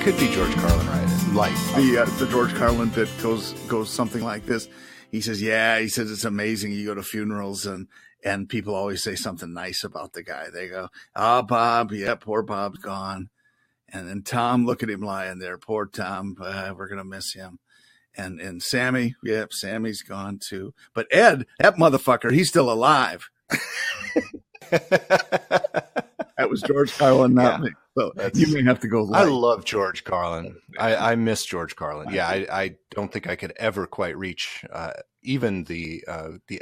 that could be George Carlin, right? The George Carlin bit goes something like this. He says, he says it's amazing. You go to funerals and people always say something nice about the guy. They go, Bob, poor Bob's gone. And then Tom, look at him lying there. Poor Tom, we're going to miss him. And Sammy, Sammy's gone too. But Ed, that motherfucker, he's still alive. That was George Carlin, not me. So you may have to go light. I love George Carlin. I miss George Carlin. Yeah, I don't think I could ever quite reach even the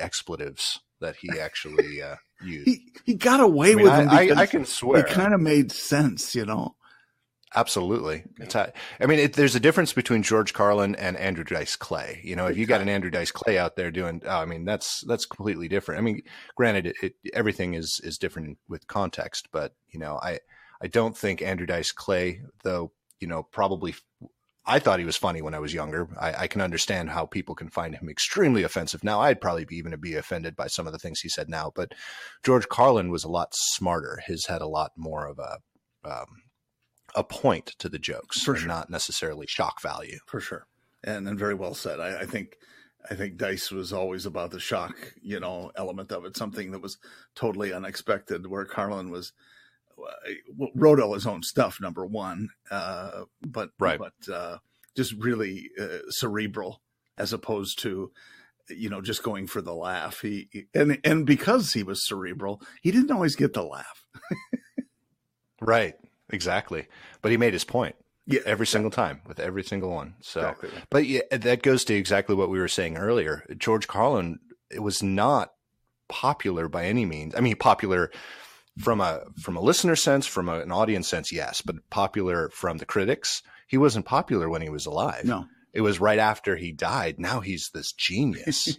expletives that he actually used. He got away with them. I can swear. It kind of made sense, Absolutely. There's a difference between George Carlin and Andrew Dice Clay. If you got an Andrew Dice Clay out there doing, that's completely different. Granted, everything is different with context, but I don't think Andrew Dice Clay, though, probably, I thought he was funny when I was younger. I can understand how people can find him extremely offensive now. I'd probably even be offended by some of the things he said now, but George Carlin was a lot smarter. His had a lot more of a point to the jokes, for sure, not necessarily shock value. For sure. And very well said. I think Dice was always about the shock, element of it, something that was totally unexpected, where Carlin wrote all his own stuff, number one, but just really cerebral, as opposed to, just going for the laugh. And because he was cerebral, he didn't always get the laugh. Right. Exactly. But he made his point every single time with every single one. So, exactly. But that goes to exactly what we were saying earlier. George Carlin, it was not popular by any means. Popular from a listener sense, from an audience sense, yes, but popular from the critics. He wasn't popular when he was alive. No, it was right after he died. Now he's this genius.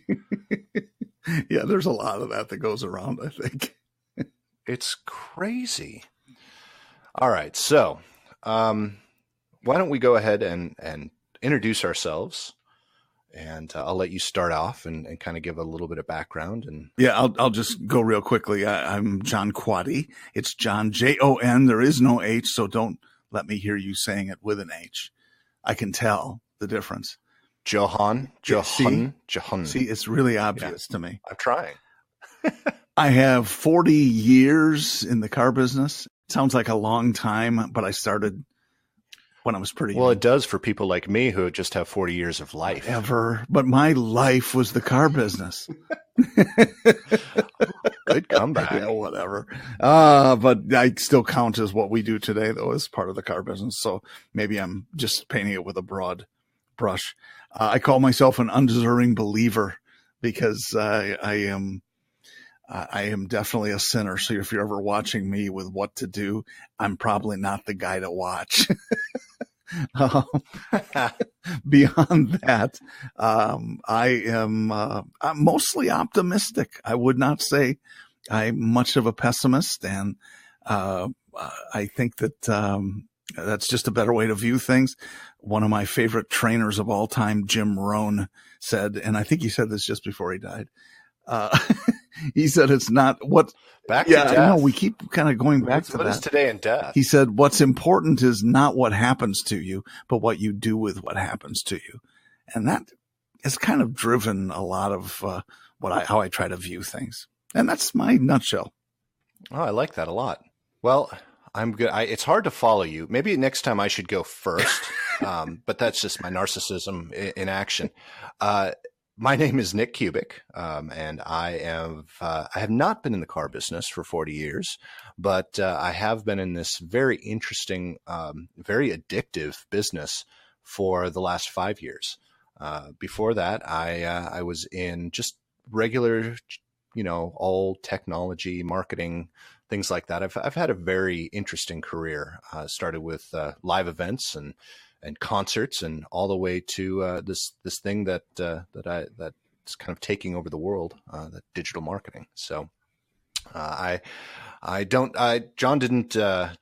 Yeah, there's a lot of that goes around, I think. It's crazy. All right. So why don't we go ahead and introduce ourselves, and I'll let you start off and kind of give a little bit of background. And I'll just go real quickly. I'm John Quaddy. It's John, Jon. There is no H, so don't let me hear you saying it with an H. I can tell the difference. Johan. See, it's really obvious to me. I'm trying. I have 40 years in the car business. Sounds like a long time, but I started when I was pretty young. Well, it does for people like me who just have 40 years of life. But my life was the car business. Good comeback. Yeah, whatever. But I still count as what we do today, though, as part of the car business. So maybe I'm just painting it with a broad brush. I call myself an undeserving believer because I am definitely a sinner. So if you're ever watching me with what to do, I'm probably not the guy to watch. Beyond that, I'm mostly optimistic. I would not say I'm much of a pessimist. And I think that that's just a better way to view things. One of my favorite trainers of all time, Jim Rohn, said, and I think he said this just before he died, he said, it's not what back to death. No, we keep kind of going back to that. What is today and death? He said, what's important is not what happens to you, but what you do with what happens to you. And that has kind of driven a lot of how I try to view things. And that's my nutshell. Oh, I like that a lot. Well, I'm good. It's hard to follow you. Maybe next time I should go first. But that's just my narcissism in action. My name is Nick Kubik, and I have not been in the car business for 40 years, but I have been in this very interesting, very addictive business for the last 5 years. Before that, I was in just regular, all technology, marketing, things like that. I've had a very interesting career. Started with live events and concerts, and all the way to this thing that's kind of taking over the world, that digital marketing. So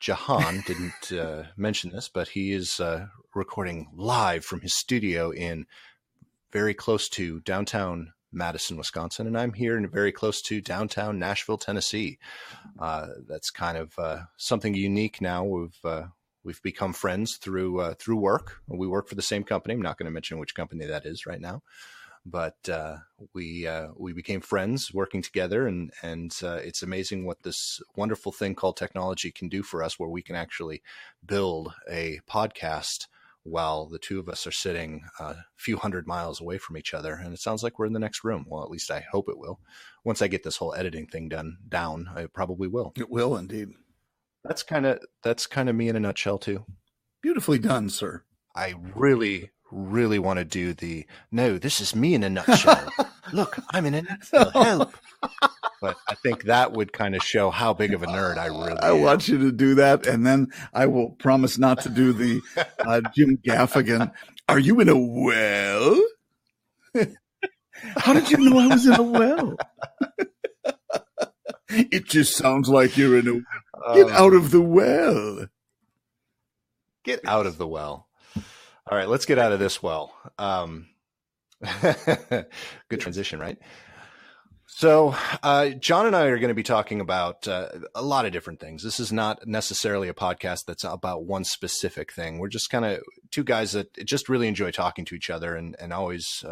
Jahan didn't mention this, but he is recording live from his studio in very close to downtown Madison, Wisconsin, and I'm here in very close to downtown Nashville, Tennessee. That's kind of something unique now. We've we've become friends through work. We work for the same company. I'm not going to mention which company that is right now, but we became friends working together, and it's amazing what this wonderful thing called technology can do for us, where we can actually build a podcast while the two of us are sitting a few hundred miles away from each other. And it sounds like we're in the next room. Well, at least I hope it will. Once I get this whole editing thing down, I probably will. It will indeed. That's kind of me in a nutshell too. Beautifully done, sir. I really want to do no, this is me in a nutshell. Look, I'm in a nutshell. Help. But I think that would kind of show how big of a nerd I really am. I want you to do that, and then I will promise not to do the Jim Gaffigan. Are you in a well? How did you know I was in a well? It just sounds like you're in a well. Get out of the well. Get out of the well. All right, let's get out of this well. Good transition, right? So John and I are going to be talking about a lot of different things. This is not necessarily a podcast that's about one specific thing. We're just kind of two guys that just really enjoy talking to each other, and always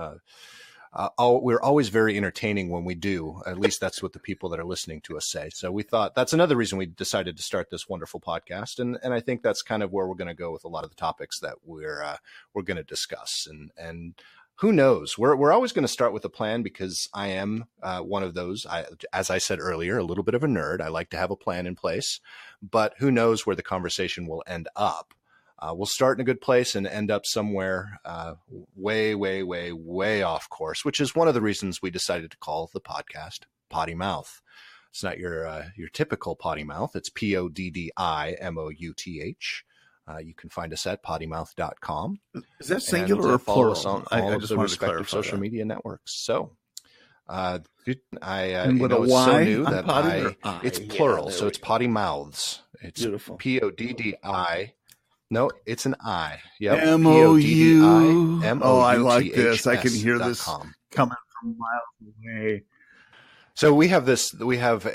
we're always very entertaining when we do. At least that's what the people that are listening to us say. So we thought that's another reason we decided to start this wonderful podcast, and I think that's kind of where we're going to go with a lot of the topics that we're going to discuss. And who knows? We're always going to start with a plan, because I am one of those. As I said earlier, a little bit of a nerd. I like to have a plan in place, but who knows where the conversation will end up? We'll start in a good place and end up somewhere way off course, which is one of the reasons we decided to call the podcast PoddiMouth. It's not your typical potty mouth. It's PoddiMouth. You can find us at poddymouth.com. Is that singular or plural? Follow us on all of the respective social media networks. So I with a it's Y so new on that potty it's plural. So it's PoddiMouths. It's beautiful. PODDI. No, it's an I. Yep. MOU. Oh, I like this. I can hear this coming from miles away. So we have this. We have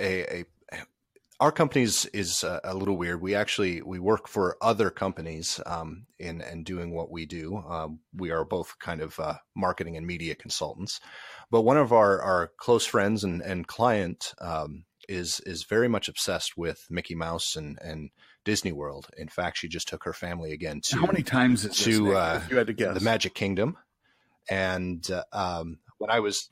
our company is a little weird. We work for other companies in doing what we do. We are both kind of marketing and media consultants. But one of our close friends and client is very much obsessed with Mickey Mouse and Disney World. In fact, she just took her family again to how many times is to if you had to guess. The Magic Kingdom. And when I was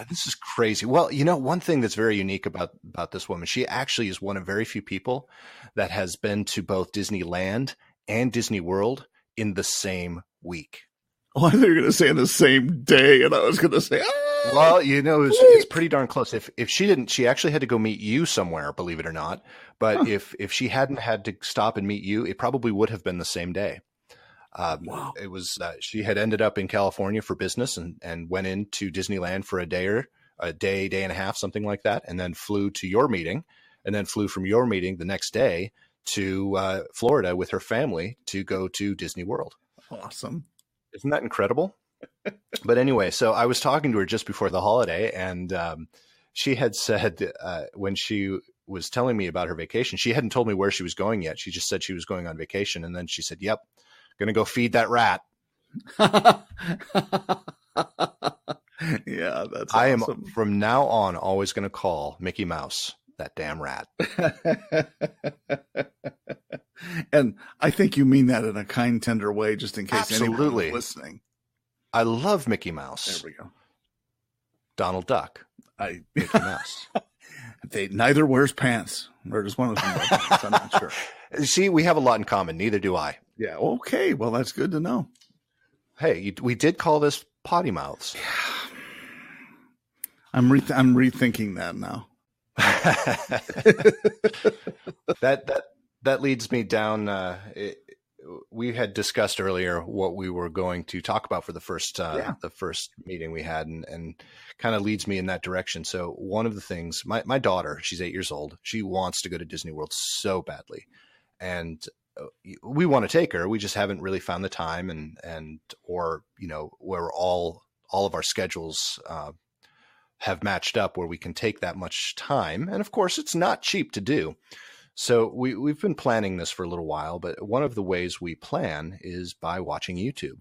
this is crazy. Well, one thing that's very unique about this woman, she actually is one of very few people that has been to both Disneyland and Disney World in the same week. Oh, I thought you were going to say in the same day, and I was going to say, well, it's pretty darn close. If she didn't, she actually had to go meet you somewhere, believe it or not. But if she hadn't had to stop and meet you, it probably would have been the same day. Wow. It was she had ended up in California for business and went into Disneyland for a day and a half, something like that, and then flew to your meeting, and then flew from your meeting the next day to Florida with her family to go to Disney World. Awesome. Isn't that incredible? But anyway, so I was talking to her just before the holiday, and she had said when she was telling me about her vacation, she hadn't told me where she was going yet. She just said she was going on vacation, and then she said, "Yep, going to go feed that rat." Yeah, that's awesome. I am from now on always going to call Mickey Mouse that damn rat. And I think you mean that in a kind, tender way, just in case Absolutely. anyone's listening. I love Mickey Mouse. There we go. Donald Duck. Mickey Mouse. Neither wears pants. Or does one of them wear pants? I'm not sure. See, we have a lot in common. Neither do I. Yeah. Okay. Well, that's good to know. Hey, we did call this PoddiMouths. I'm rethinking that now. That leads me down. We had discussed earlier what we were going to talk about for the first meeting we had, and kind of leads me in that direction. So one of the things, my daughter, she's 8 years old. She wants to go to Disney World so badly, and we want to take her. We just haven't really found the time or where all of our schedules have matched up where we can take that much time. And of course, it's not cheap to do. So we've been planning this for a little while, but one of the ways we plan is by watching YouTube.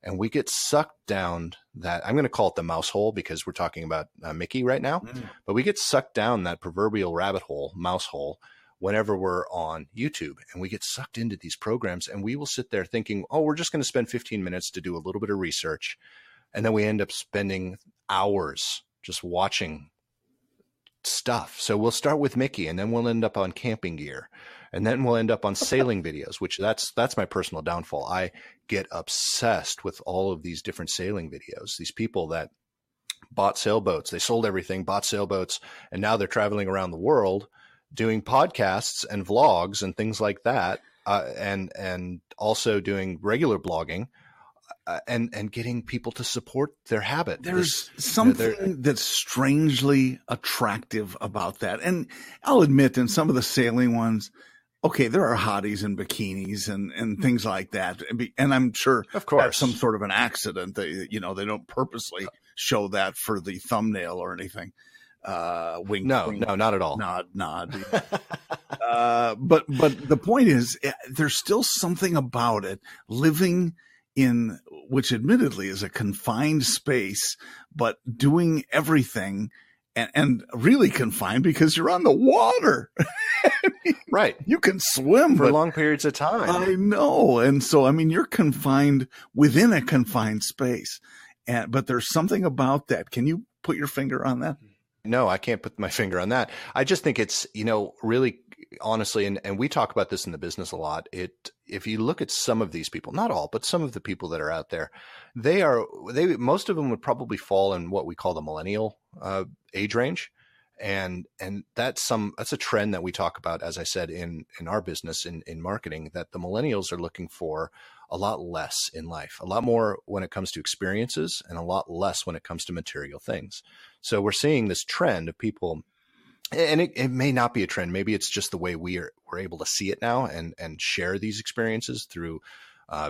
And we get sucked down that, I'm going to call it the mouse hole because we're talking about Mickey right now, but we get sucked down that proverbial rabbit hole, mouse hole, whenever we're on YouTube, and we get sucked into these programs, and we will sit there thinking, oh, we're just going to spend 15 minutes to do a little bit of research. And then we end up spending hours just watching stuff. So we'll start with Mickey, and then we'll end up on camping gear, and then we'll end up on sailing videos, which that's my personal downfall. I get obsessed with all of these different sailing videos. These people that bought sailboats, they sold everything, bought sailboats, and now they're traveling around the world doing podcasts and vlogs and things like that, and also doing regular blogging, and getting people to support their habit. There's something that's strangely attractive about that. And I'll admit, in some of the sailing ones, okay, there are hotties in bikinis and things like that. And I'm sure of course that's some sort of an accident. They don't purposely show that for the thumbnail or anything. Wink, no, wink, no, not at all. Nod. But the point is, there's still something about it, living in, which admittedly is a confined space, but doing everything and really confined because you're on the water. Right. You can swim for long periods of time. I know. And so, I mean, you're confined within a confined space, but there's something about that. Can you put your finger on that? No, I can't put my finger on that. I just think it's, really honestly, and we talk about this in the business a lot. If you look at some of these people, not all, but some of the people that are out there, most of them would probably fall in what we call the millennial age range. And that's a trend that we talk about, as I said, in our business, in marketing, that the millennials are looking for a lot less in life, a lot more when it comes to experiences and a lot less when it comes to material things. So we're seeing this trend of people, and it may not be a trend. Maybe it's just the way we're able to see it now and share these experiences through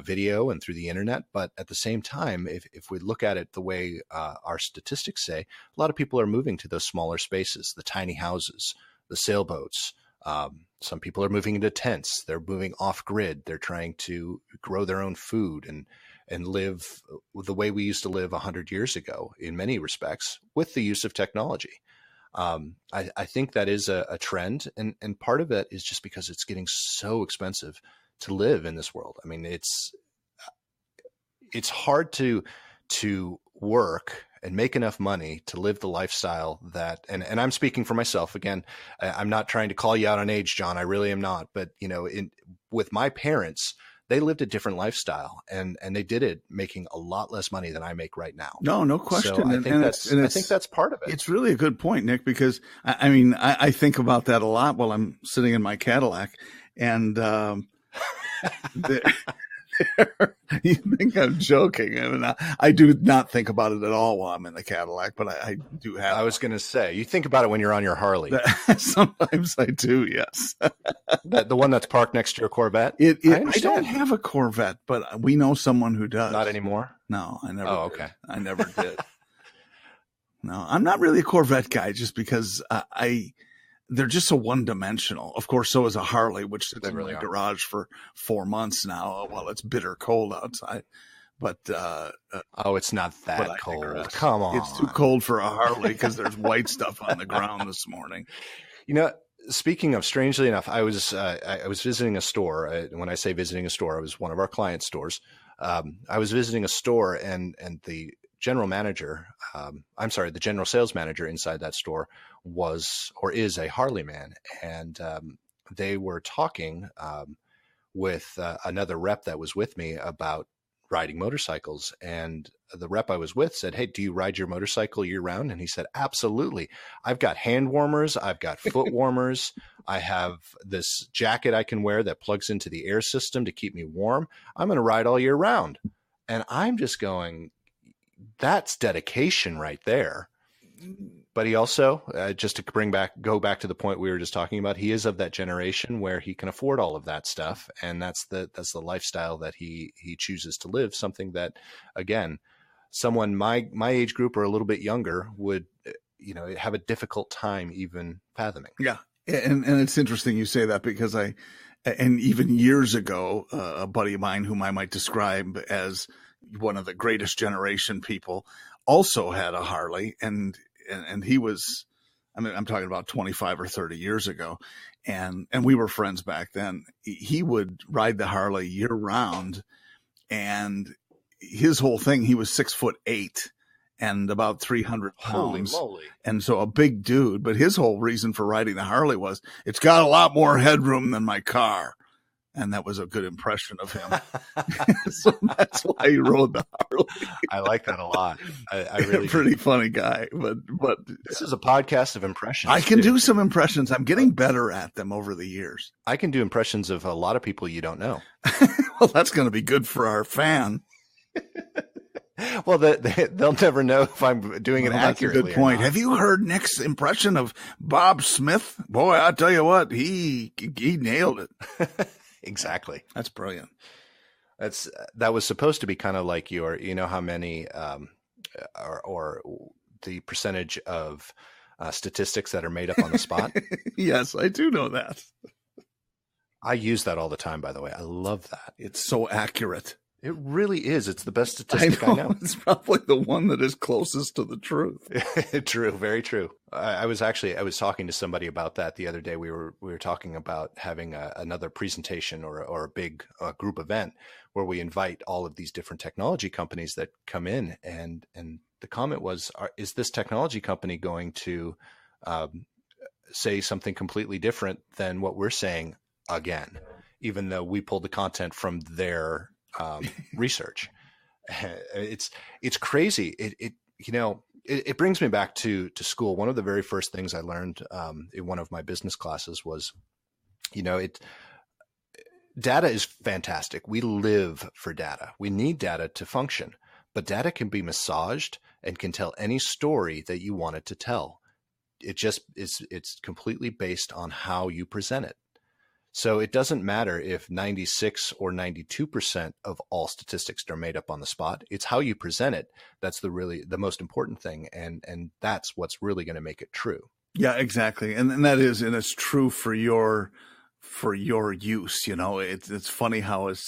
video and through the internet. But at the same time, if we look at it the way our statistics say, a lot of people are moving to those smaller spaces, the tiny houses, the sailboats. Some people are moving into tents. They're moving off grid. They're trying to grow their own food and live the way we used to live 100 years ago in many respects with the use of technology. I think that is a trend. And part of it is just because it's getting so expensive to live in this world. I mean, it's hard to work and make enough money to live the lifestyle that, and I'm speaking for myself again. I'm not trying to call you out on age, John. I really am not. But with my parents, they lived a different lifestyle, and they did it making a lot less money than I make right now. No question. So I think that's part of it. It's really a good point, Nick, because I think about that a lot while I'm sitting in my Cadillac, and you think I'm joking. I mean, I do not think about it at all while I'm in the Cadillac, but I do have. I was going to say, you think about it when you're on your Harley. Sometimes I do, yes. The one that's parked next to your Corvette? I don't have a Corvette, but we know someone who does. Not anymore? No, I never. Oh, did. okay. I never did. No, I'm not really a Corvette guy just because they're just so one-dimensional. Of course, so is a Harley, which sits in my garage for 4 months now while it's bitter cold outside. But it's not that cold. Come on. It's too cold for a Harley because there's white stuff on the ground this morning. Speaking of, strangely enough, I was visiting a store. When I say visiting a store, it was one of our client stores. I was visiting a store, and the general manager, the general sales manager inside that store was or is a Harley man. And they were talking with another rep that was with me about riding motorcycles. And the rep I was with said, "Hey, do you ride your motorcycle year round?" And he said, "Absolutely. I've got hand warmers. I've got foot warmers. I have this jacket I can wear that plugs into the air system to keep me warm. I'm going to ride all year round." And I'm just going, that's dedication right there. But he also, just to go back to the point we were just talking about, he is of that generation where he can afford all of that stuff, and that's the lifestyle that he chooses to live. Something that, again, someone my age group or a little bit younger would, have a difficult time even fathoming. Yeah, And it's interesting you say that, because and even years ago, a buddy of mine whom I might describe as one of the greatest generation people also had a Harley, and he was, I mean, I'm talking about 25 or 30 years ago. And we were friends back then. He would ride the Harley year round, and his whole thing, he was 6'8" and about 300 pounds. Holy moly. And so a big dude, but his whole reason for riding the Harley was, it's got a lot more headroom than my car. And that was a good impression of him. So that's why he rode the Harley. I like that a lot. I really pretty funny guy, but this is a podcast of impressions. I can do some impressions. I'm getting better at them over the years. I can do impressions of a lot of people you don't know. Well, that's going to be good for our fan. Well, they'll never know if I'm doing it accurately. That's a good point. Have you heard Nick's impression of Bob Smith? Boy, I'll tell you what, he nailed it. Exactly. That's brilliant. That was supposed to be kind of like your, you know, how many or the percentage of statistics that are made up on the spot. Yes, I do know that. I use that all the time, by the way. I love that. It's so accurate. It really is. It's the best statistic I know. It's probably the one that is closest to the truth. True. Very true. I was talking to somebody about that the other day. We were talking about having another presentation or a big group event where we invite all of these different technology companies that come in, and the comment was, is this technology company going to say something completely different than what we're saying again, even though we pulled the content from their research? It's crazy. It brings me back to school. One of the very first things I learned in one of my business classes was, data is fantastic. We live for data. We need data to function, but data can be massaged and can tell any story that you want it to tell. It's completely based on how you present it. So it doesn't matter if 96 or 92% of all statistics are made up on the spot. It's how you present it. That's the most important thing. And that's what's really going to make it true. Yeah, exactly. And it's true for your use. It's funny how it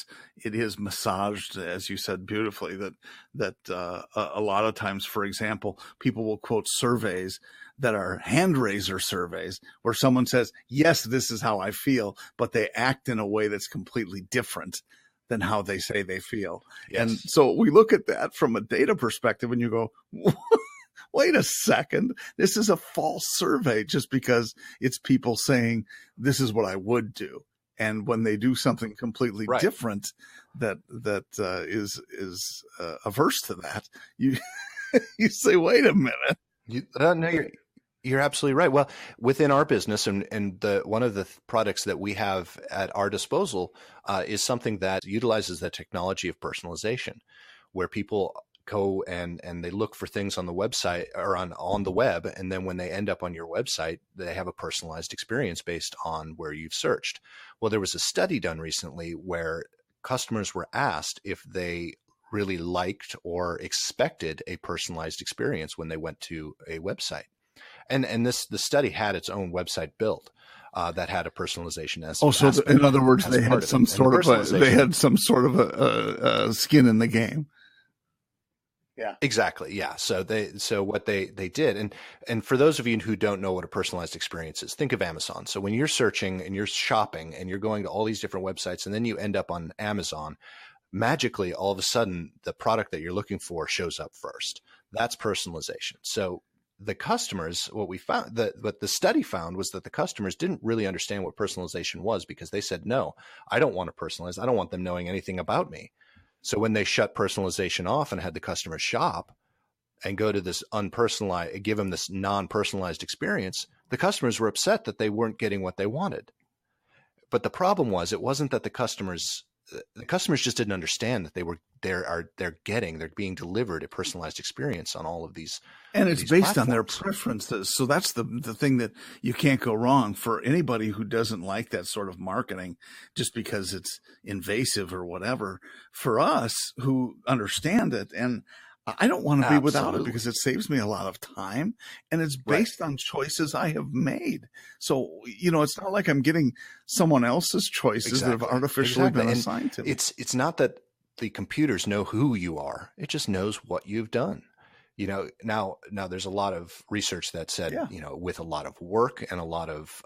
is massaged, as you said beautifully, that a lot of times, for example, people will quote surveys that are hand raiser surveys where someone says, yes, this is how I feel, but they act in a way that's completely different than how they say they feel. Yes. And so we look at that from a data perspective and you go, wait a second, this is a false survey just because it's people saying this is what I would do. And when they do something completely different that is averse to that, you say, wait a minute. You're absolutely right. Well, within our business and one of the products that we have at our disposal is something that utilizes the technology of personalization, where people go and they look for things on the website or on the web. And then when they end up on your website, they have a personalized experience based on where you've searched. Well, there was a study done recently where customers were asked if they really liked or expected a personalized experience when they went to a website. And the study had its own website built that had a personalization as in other words, they had some sort of a skin in the game. Yeah, exactly. Yeah. So what they did, and for those of you who don't know what a personalized experience is, think of Amazon. So when you're searching and you're shopping and you're going to all these different websites, and then you end up on Amazon, magically, all of a sudden, the product that you're looking for shows up first. That's personalization. So the customers, what the study found was that the customers didn't really understand what personalization was, because they said, no, I don't want to personalize. I don't want them knowing anything about me. So when they shut personalization off and had the customer shop and go to this unpersonalized, give them this non-personalized experience, the customers were upset that they weren't getting what they wanted. But the problem was, it wasn't that the customers just didn't understand that they're being delivered a personalized experience on all of these. And it's based on their preferences. So that's the thing that you can't go wrong for anybody who doesn't like that sort of marketing just because it's invasive or whatever. For us who understand it, and I don't want to be without it Absolutely. because it saves me a lot of time, and it's Right. based on choices I have made. So, it's not like I'm getting someone else's choices that have Exactly. artificially been And assigned to me. it's not that the computers know who you are. It just knows what you've done. Now there's a lot of research that said, Yeah. with a lot of work and a lot of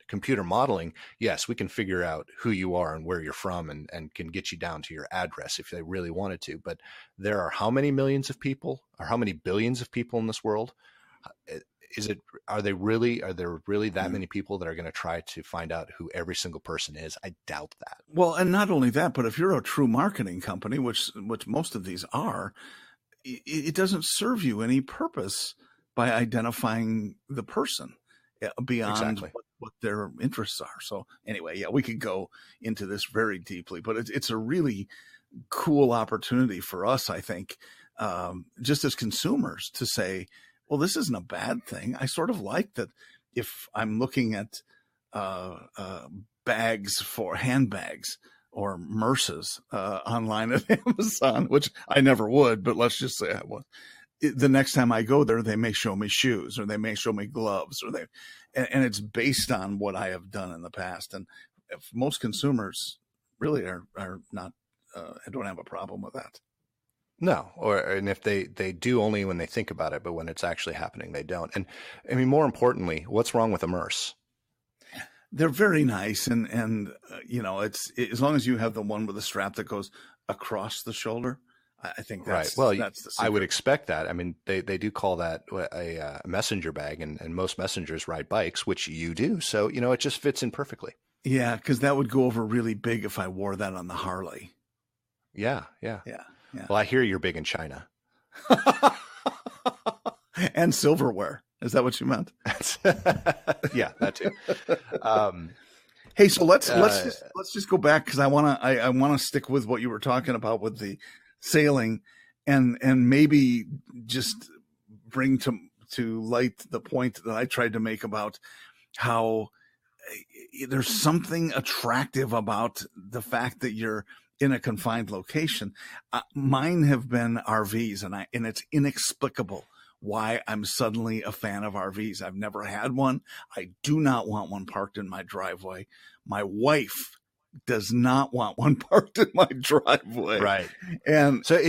computer modeling, yes, we can figure out who you are and where you're from and can get you down to your address if they really wanted to. But there are how many millions of people or how many billions of people in this world? Are there really that many people that are going to try to find out who every single person is? I doubt that. Well, and not only that, but if you're a true marketing company, which most of these are, it doesn't serve you any purpose by identifying the person beyond Exactly. what their interests are. So anyway, yeah, we could go into this very deeply, but it's a really cool opportunity for us, I think, just as consumers to say, well, this isn't a bad thing. I sort of like that if I'm looking at handbags or Merces online at Amazon, which I never would, but let's just say I would. The next time I go there, they may show me shoes or they may show me gloves and it's based on what I have done in the past. And if most consumers really are not, don't have a problem with that. No, and if they do only when they think about it, but when it's actually happening, they don't. And I mean, more importantly, what's wrong with a Merce? They're very nice, and it's as long as you have the one with the strap that goes across the shoulder. I think that's right. Well, that's the I would secret. expect that. I mean, they do call that a messenger bag, and most messengers ride bikes, which you do. So it just fits in perfectly. Yeah, because that would go over really big if I wore that on the Harley. Yeah, yeah. Yeah. Well, I hear you're big in China. And silverware. Is that what you meant? Yeah, that too. Hey, so let's just go back because I wanna stick with what you were talking about with the sailing, and maybe just bring to light the point that I tried to make about how there's something attractive about the fact that you're in a confined location. Mine have been RVs, and it's inexplicable why I'm suddenly a fan of RVs. I've never had one. I do not want one parked in my driveway. My wife does not want one parked in my driveway. Right. And so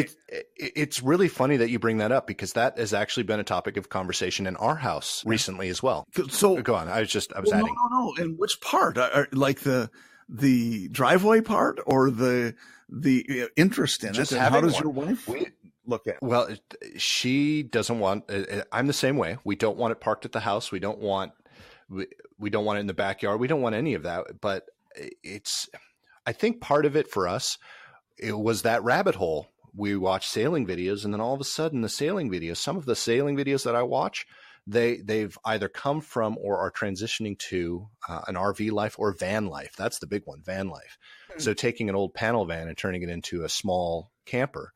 it's really funny that you bring that up because that has actually been a topic of conversation in our house recently as well. So go on. I was adding. No. And which part? Like the driveway part or the interest in Just it? And how does one. your wife look at it? Well, she doesn't want. I'm the same way. We don't want it parked at the house. We don't want it in the backyard. We don't want any of that. But I think part of it for us, it was that rabbit hole. We watch sailing videos, and then all of a sudden, some of the sailing videos that I watch, they've either come from or are transitioning to an RV life or van life. That's the big one, van life. Mm-hmm. So taking an old panel van and turning it into a small camper.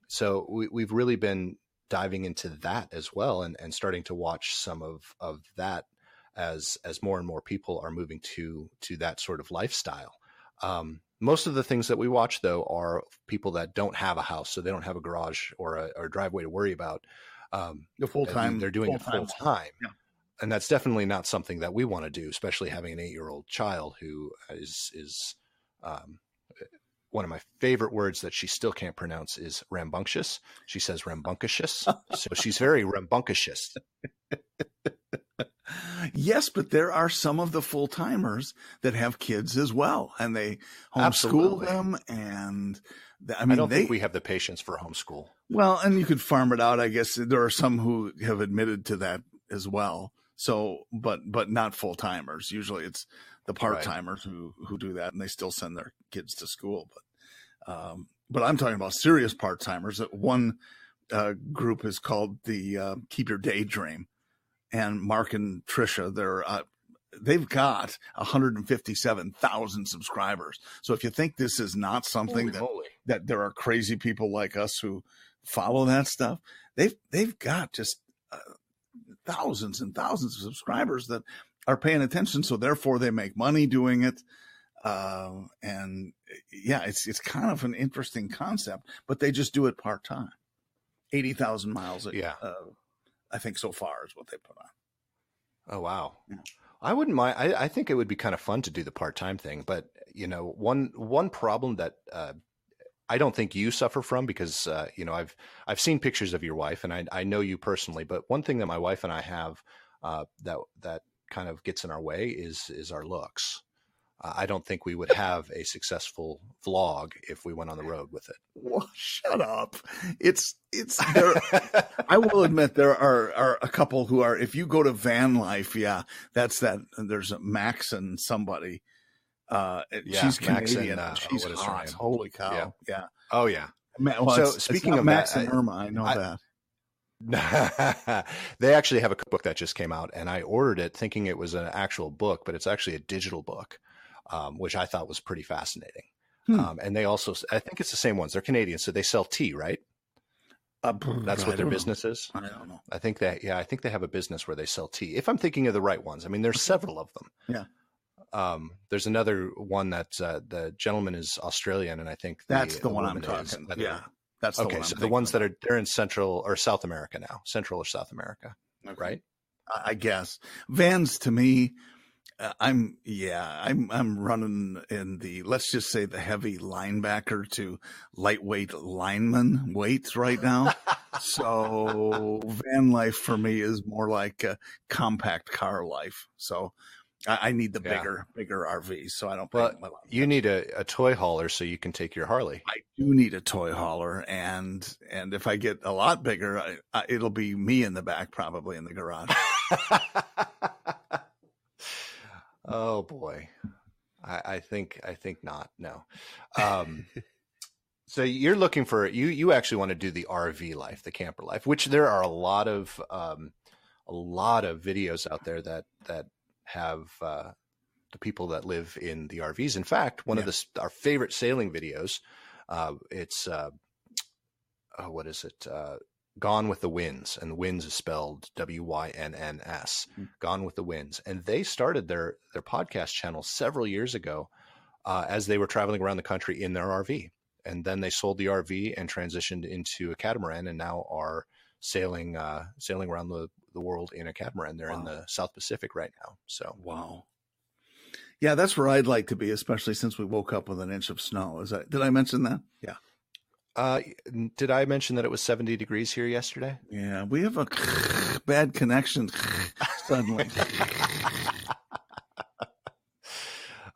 So we've really been diving into that as well, and starting to watch some of that as more and more people are moving to that sort of lifestyle. Most of the things that we watch, though, are people that don't have a house, so they don't have a garage or a driveway to worry about. The full time. They're doing it full time. Yeah. And that's definitely not something that we want to do, especially having an 8-year-old child who is one of my favorite words that she still can't pronounce is rambunctious. She says rambunctious. So she's very rambunctious. Yes, but there are some of the full timers that have kids as well, and they homeschool Absolutely. them. And I don't think we have the patience for homeschool. Well, and you could farm it out. I guess there are some who have admitted to that as well. So, but not full timers. Usually, it's the part timers who do that, and they still send their kids to school. But I'm talking about serious part timers. One group is called the Keep Your Daydream. And Mark and Trisha, they've got 157,000 subscribers. So if you think this is not something that there are crazy people like us who follow that stuff, they've got just thousands and thousands of subscribers that are paying attention. So therefore, they make money doing it. And yeah, it's kind of an interesting concept, but they just do it part time. 80,000 miles. Yeah. I think so far is what they put on. Oh, wow. Yeah. I wouldn't mind. I think it would be kind of fun to do the part-time thing, but one problem that I don't think you suffer from, because I've seen pictures of your wife and I know you personally, but one thing that my wife and I have that kind of gets in our way is our looks. I don't think we would have a successful vlog if we went on the road with it. Well, shut up. It's there. I will admit there are a couple who are, if you go to van life, that's that. There's a Max and somebody. She's Canadian. She's hot. Holy cow. Yeah. Oh yeah. Well, so speaking of Max that, and Irma, I know that. They actually have a cookbook that just came out, and I ordered it thinking it was an actual book, but it's actually a digital book, which I thought was pretty fascinating. And they also, I think it's the same ones. They're Canadian, so they sell tea, right? That's what their business is. I don't know. I think they have a business where they sell tea. If I'm thinking of the right ones, I mean, there's several of them. Yeah. There's another one that the gentleman is Australian, and I think that's the one I'm talking. Yeah, that's the one. So the ones that they're in Central or South America now, Central or South America, right? I guess vans to me. I'm running in the, let's just say, the heavy linebacker to lightweight lineman weights right now. So van life for me is more like a compact car life. So I need the bigger RV. So I don't. You need a toy hauler so you can take your Harley. I do need a toy hauler, and if I get a lot bigger, it'll be me in the back, probably in the garage. Oh boy. I think not. No. So you're looking for, you actually want to do the RV life, the camper life, which there are a lot of videos out there that have the people that live in the RVs. In fact, one of our favorite sailing videos, it's what is it? Gone with the Winds, and the Winds is spelled WYNNS. Gone with the Winds, and they started their podcast channel several years ago as they were traveling around the country in their RV, and then they sold the RV and transitioned into a catamaran, and now are sailing around the world in a catamaran. They're in the South Pacific right now. So yeah, that's where I'd like to be, especially since we woke up with an inch of snow. Did I mention that? Yeah. Did I mention that it was 70 degrees here yesterday? Yeah, we have a bad connection suddenly.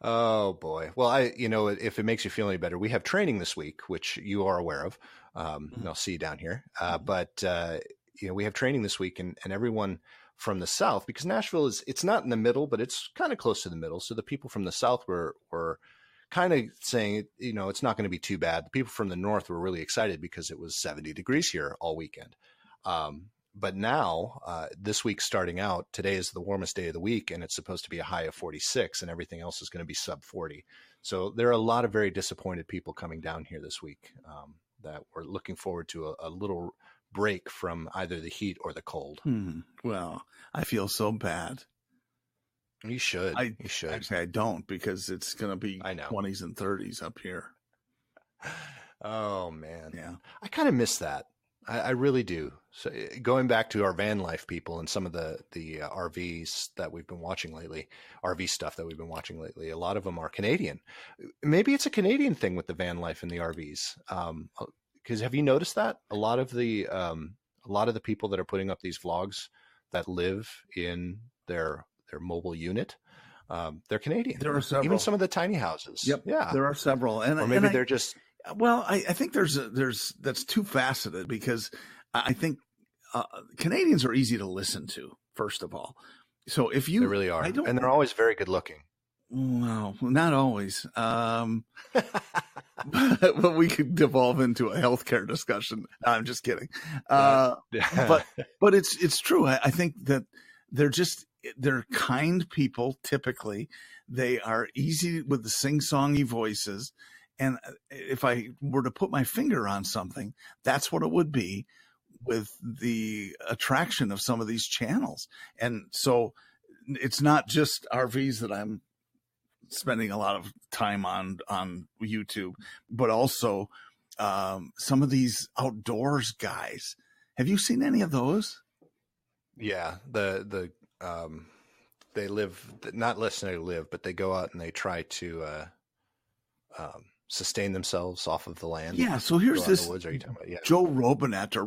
Oh boy. Well, if it makes you feel any better, we have training this week, which you are aware of. I'll see you down here. But we have training this week, and everyone from the South, because Nashville it's not in the middle, but it's kind of close to the middle. So the people from the South were kind of saying, it's not going to be too bad. The people from the North were really excited because it was 70 degrees here all weekend. But now, this week starting out, today is the warmest day of the week, and it's supposed to be a high of 46, and everything else is going to be sub 40. So there are a lot of very disappointed people coming down here this week that were looking forward to a little break from either the heat or the cold. Well, I feel so bad. You should. You should. Actually, I don't, because it's going to be 20s and 30s up here. Oh, man. Yeah. I kind of miss that. I really do. So going back to our van life people and some of the RVs that we've been watching lately, RV stuff that we've been watching lately, a lot of them are Canadian. Maybe it's a Canadian thing with the van life and the RVs. Because have you noticed that a lot of the people that are putting up these vlogs that live in their mobile unit, they're Canadian. There are several. Even some of the tiny houses. Yep. Yeah. There are several. Or maybe they're just. Well, I think that's too faceted, because I think Canadians are easy to listen to, first of all. So if you. They really are. And they're always very good looking. Well, not always. But we could devolve into a healthcare discussion. No, I'm just kidding. But it's true. I think that they're kind people. Typically, they are easy with the sing-songy voices. And if I were to put my finger on something, that's what it would be with the attraction of some of these channels. And so it's not just RVs that I'm spending a lot of time on YouTube, but also some of these outdoors guys Have you seen any of those? Yeah, they live, not necessarily live, but they go out and they try to sustain themselves off of the land. Yeah. So here's this woods, are you talking about? Yeah. Joe Robinette,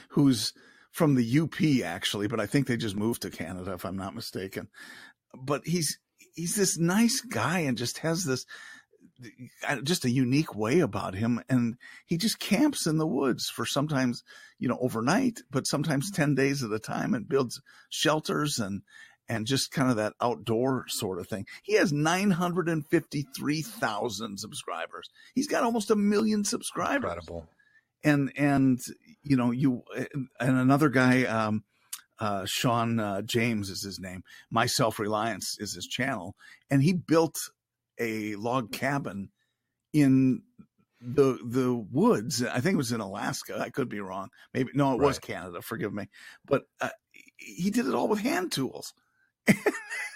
who's from the UP actually, but I think they just moved to Canada if I'm not mistaken. But he's this nice guy and just has this just a unique way about him, and he just camps in the woods for sometimes overnight, but sometimes 10 days at a time, and builds shelters and just kind of that outdoor sort of thing. He has 953,000 subscribers. He's got almost 1 million subscribers. Incredible. And another guy, Sean James is his name. My Self-Reliance is his channel, and he built a log cabin in the woods. I think it was in Alaska. I could be wrong. Maybe no, it was Canada. Forgive me. But he did it all with hand tools.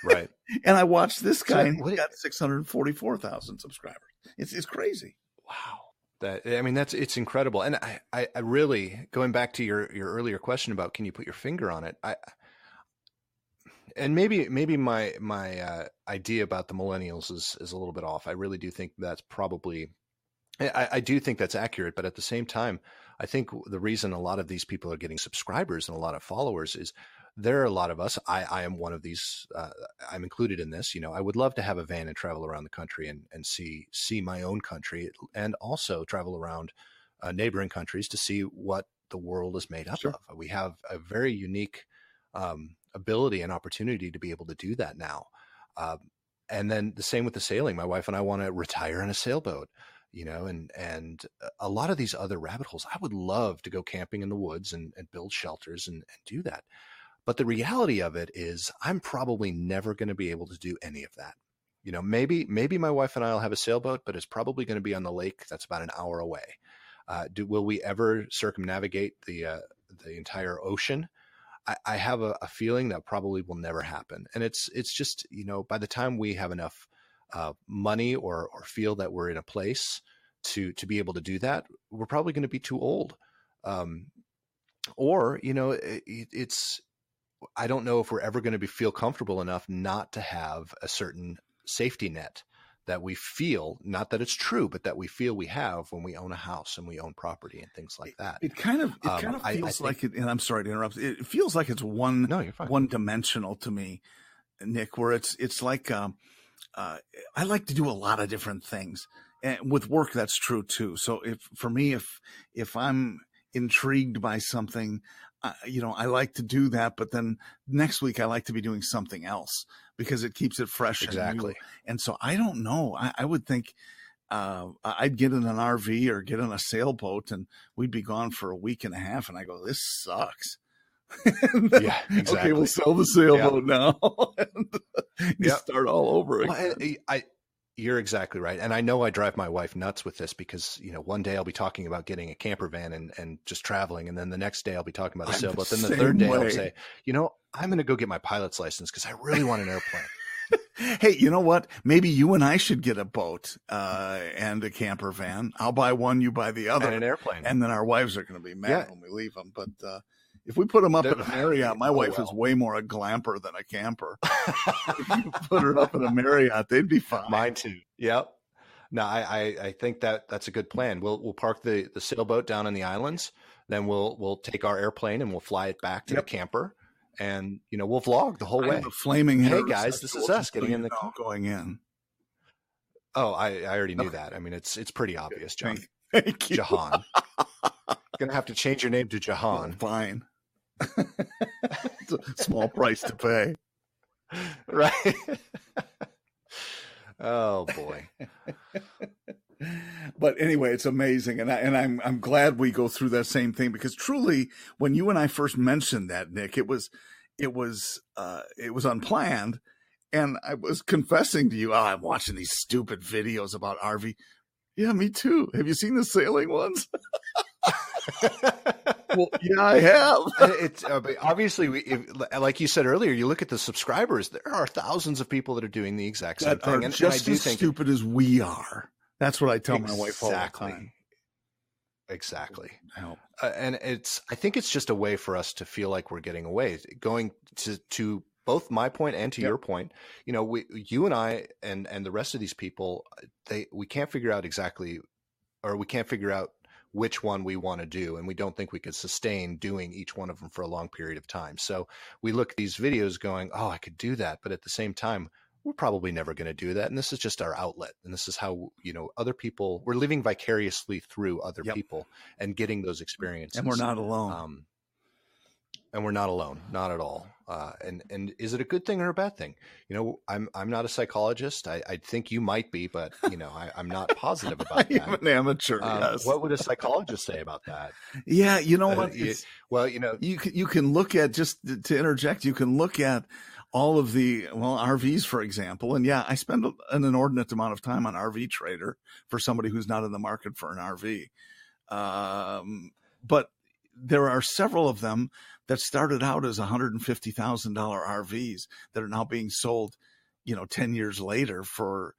Right. And I watched this guy, and he got 644,000 subscribers. It's crazy. Wow. It's incredible. And I really, going back to your earlier question about, can you put your finger on it? And maybe my idea about the millennials is a little bit off. I really do think that's probably, I do think that's accurate, but at the same time, I think the reason a lot of these people are getting subscribers and a lot of followers is there are a lot of us. I am one of these. I'm included in this. I would love to have a van and travel around the country and see my own country, and also travel around neighboring countries to see what the world is made up of. We have a very unique ability and opportunity to be able to do that now. And then the same with the sailing. My wife and I want to retire in a sailboat, and a lot of these other rabbit holes. I would love to go camping in the woods and build shelters and do that. But the reality of it is I'm probably never going to be able to do any of that. Maybe my wife and I will have a sailboat, but it's probably going to be on the lake that's about an hour away. Will we ever circumnavigate the entire ocean? I have a feeling that probably will never happen. And it's just, by the time we have enough money or feel that we're in a place to be able to do that, we're probably going to be too old. I don't know if we're ever going to feel comfortable enough not to have a certain safety net that we feel, not that it's true, but that we feel we have when we own a house and we own property and things like that. It kind of feels like it, and I'm sorry to interrupt. It feels like it's one dimensional to me, Nick, where it's like, I like to do a lot of different things, and with work, that's true too. So if I'm intrigued by something, I like to do that, but then next week I like to be doing something else because it keeps it fresh. Exactly. And so I don't know. I would think I'd get in an RV or get in a sailboat and we'd be gone for a week and a half. And I go, this sucks. Yeah, exactly. Okay, we'll sell the sailboat now. And start all over again. Well, you're exactly right. And I know I drive my wife nuts with this because, one day I'll be talking about getting a camper van and just traveling. And then the next day I'll be talking about a sailboat. Then the third day I'll say, I'm going to go get my pilot's license because I really want an airplane. Hey, you know what? Maybe you and I should get a boat and a camper van. I'll buy one, you buy the other. And an airplane. And then our wives are going to be mad when we leave them. But if we put them up at a Marriott, my wife is way more a glamper than a camper. If you put her up at a Marriott, they'd be fine. Mine too. Yep. No, I think that's a good plan. We'll park the sailboat down in the islands. Then we'll take our airplane and we'll fly it back to the camper. And, we'll vlog the whole way. Flaming hey guys, this is us getting in the car. Going in. Oh, I already knew that. I mean, it's pretty obvious, John. Thank you. Jahan. Going to have to change your name to Jahan. Oh, fine. It's a small price to pay. Right. Oh boy. But anyway, it's amazing. And I'm glad we go through that same thing because truly when you and I first mentioned that, Nick, it was unplanned. And I was confessing to you, I'm watching these stupid videos about RV. Yeah, me too. Have you seen the sailing ones? Well, yeah, I have. It's obviously, like you said earlier, you look at the subscribers. There are thousands of people that are doing the exact same thing, and just as stupid as we are. That's what I tell my wife all the time. Exactly. help. And I think it's just a way for us to feel like we're getting away. Going to both my point and to Yep. your point, you and I and the rest of these people, we can't figure out exactly, or we can't figure out which one we want to do. And we don't think we could sustain doing each one of them for a long period of time. So we look at these videos going, oh, I could do that. But at the same time, we're probably never going to do that. And this is just our outlet. And this is how, other people, we're living vicariously through other Yep. people and getting those experiences. And we're not alone. And we're not alone, not at all. And is it a good thing or a bad thing? I'm not a psychologist. I think you might be, but I'm not positive about that. I'm an amateur. Yes. What would a psychologist say about that? Yeah, you know what? Well, you can look at, just to interject, you can look at all of the RVs, for example. And yeah, I spend an inordinate amount of time on RV Trader for somebody who's not in the market for an RV. But there are several of them that started out as $150,000 RVs that are now being sold, 10 years later for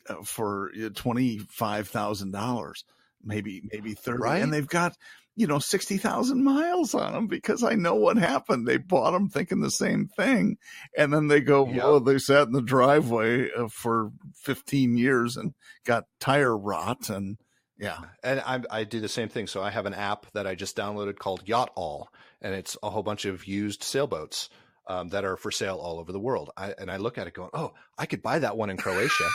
$25,000, maybe 30. Right. And they've got, 60,000 miles on them, because I know what happened. They bought them thinking the same thing. And then they go, well, they sat in the driveway for 15 years and got tire rot. And yeah. And I do the same thing. So I have an app that I just downloaded called Yacht All, and it's a whole bunch of used sailboats that are for sale all over the world. I look at it going, oh, I could buy that one in Croatia.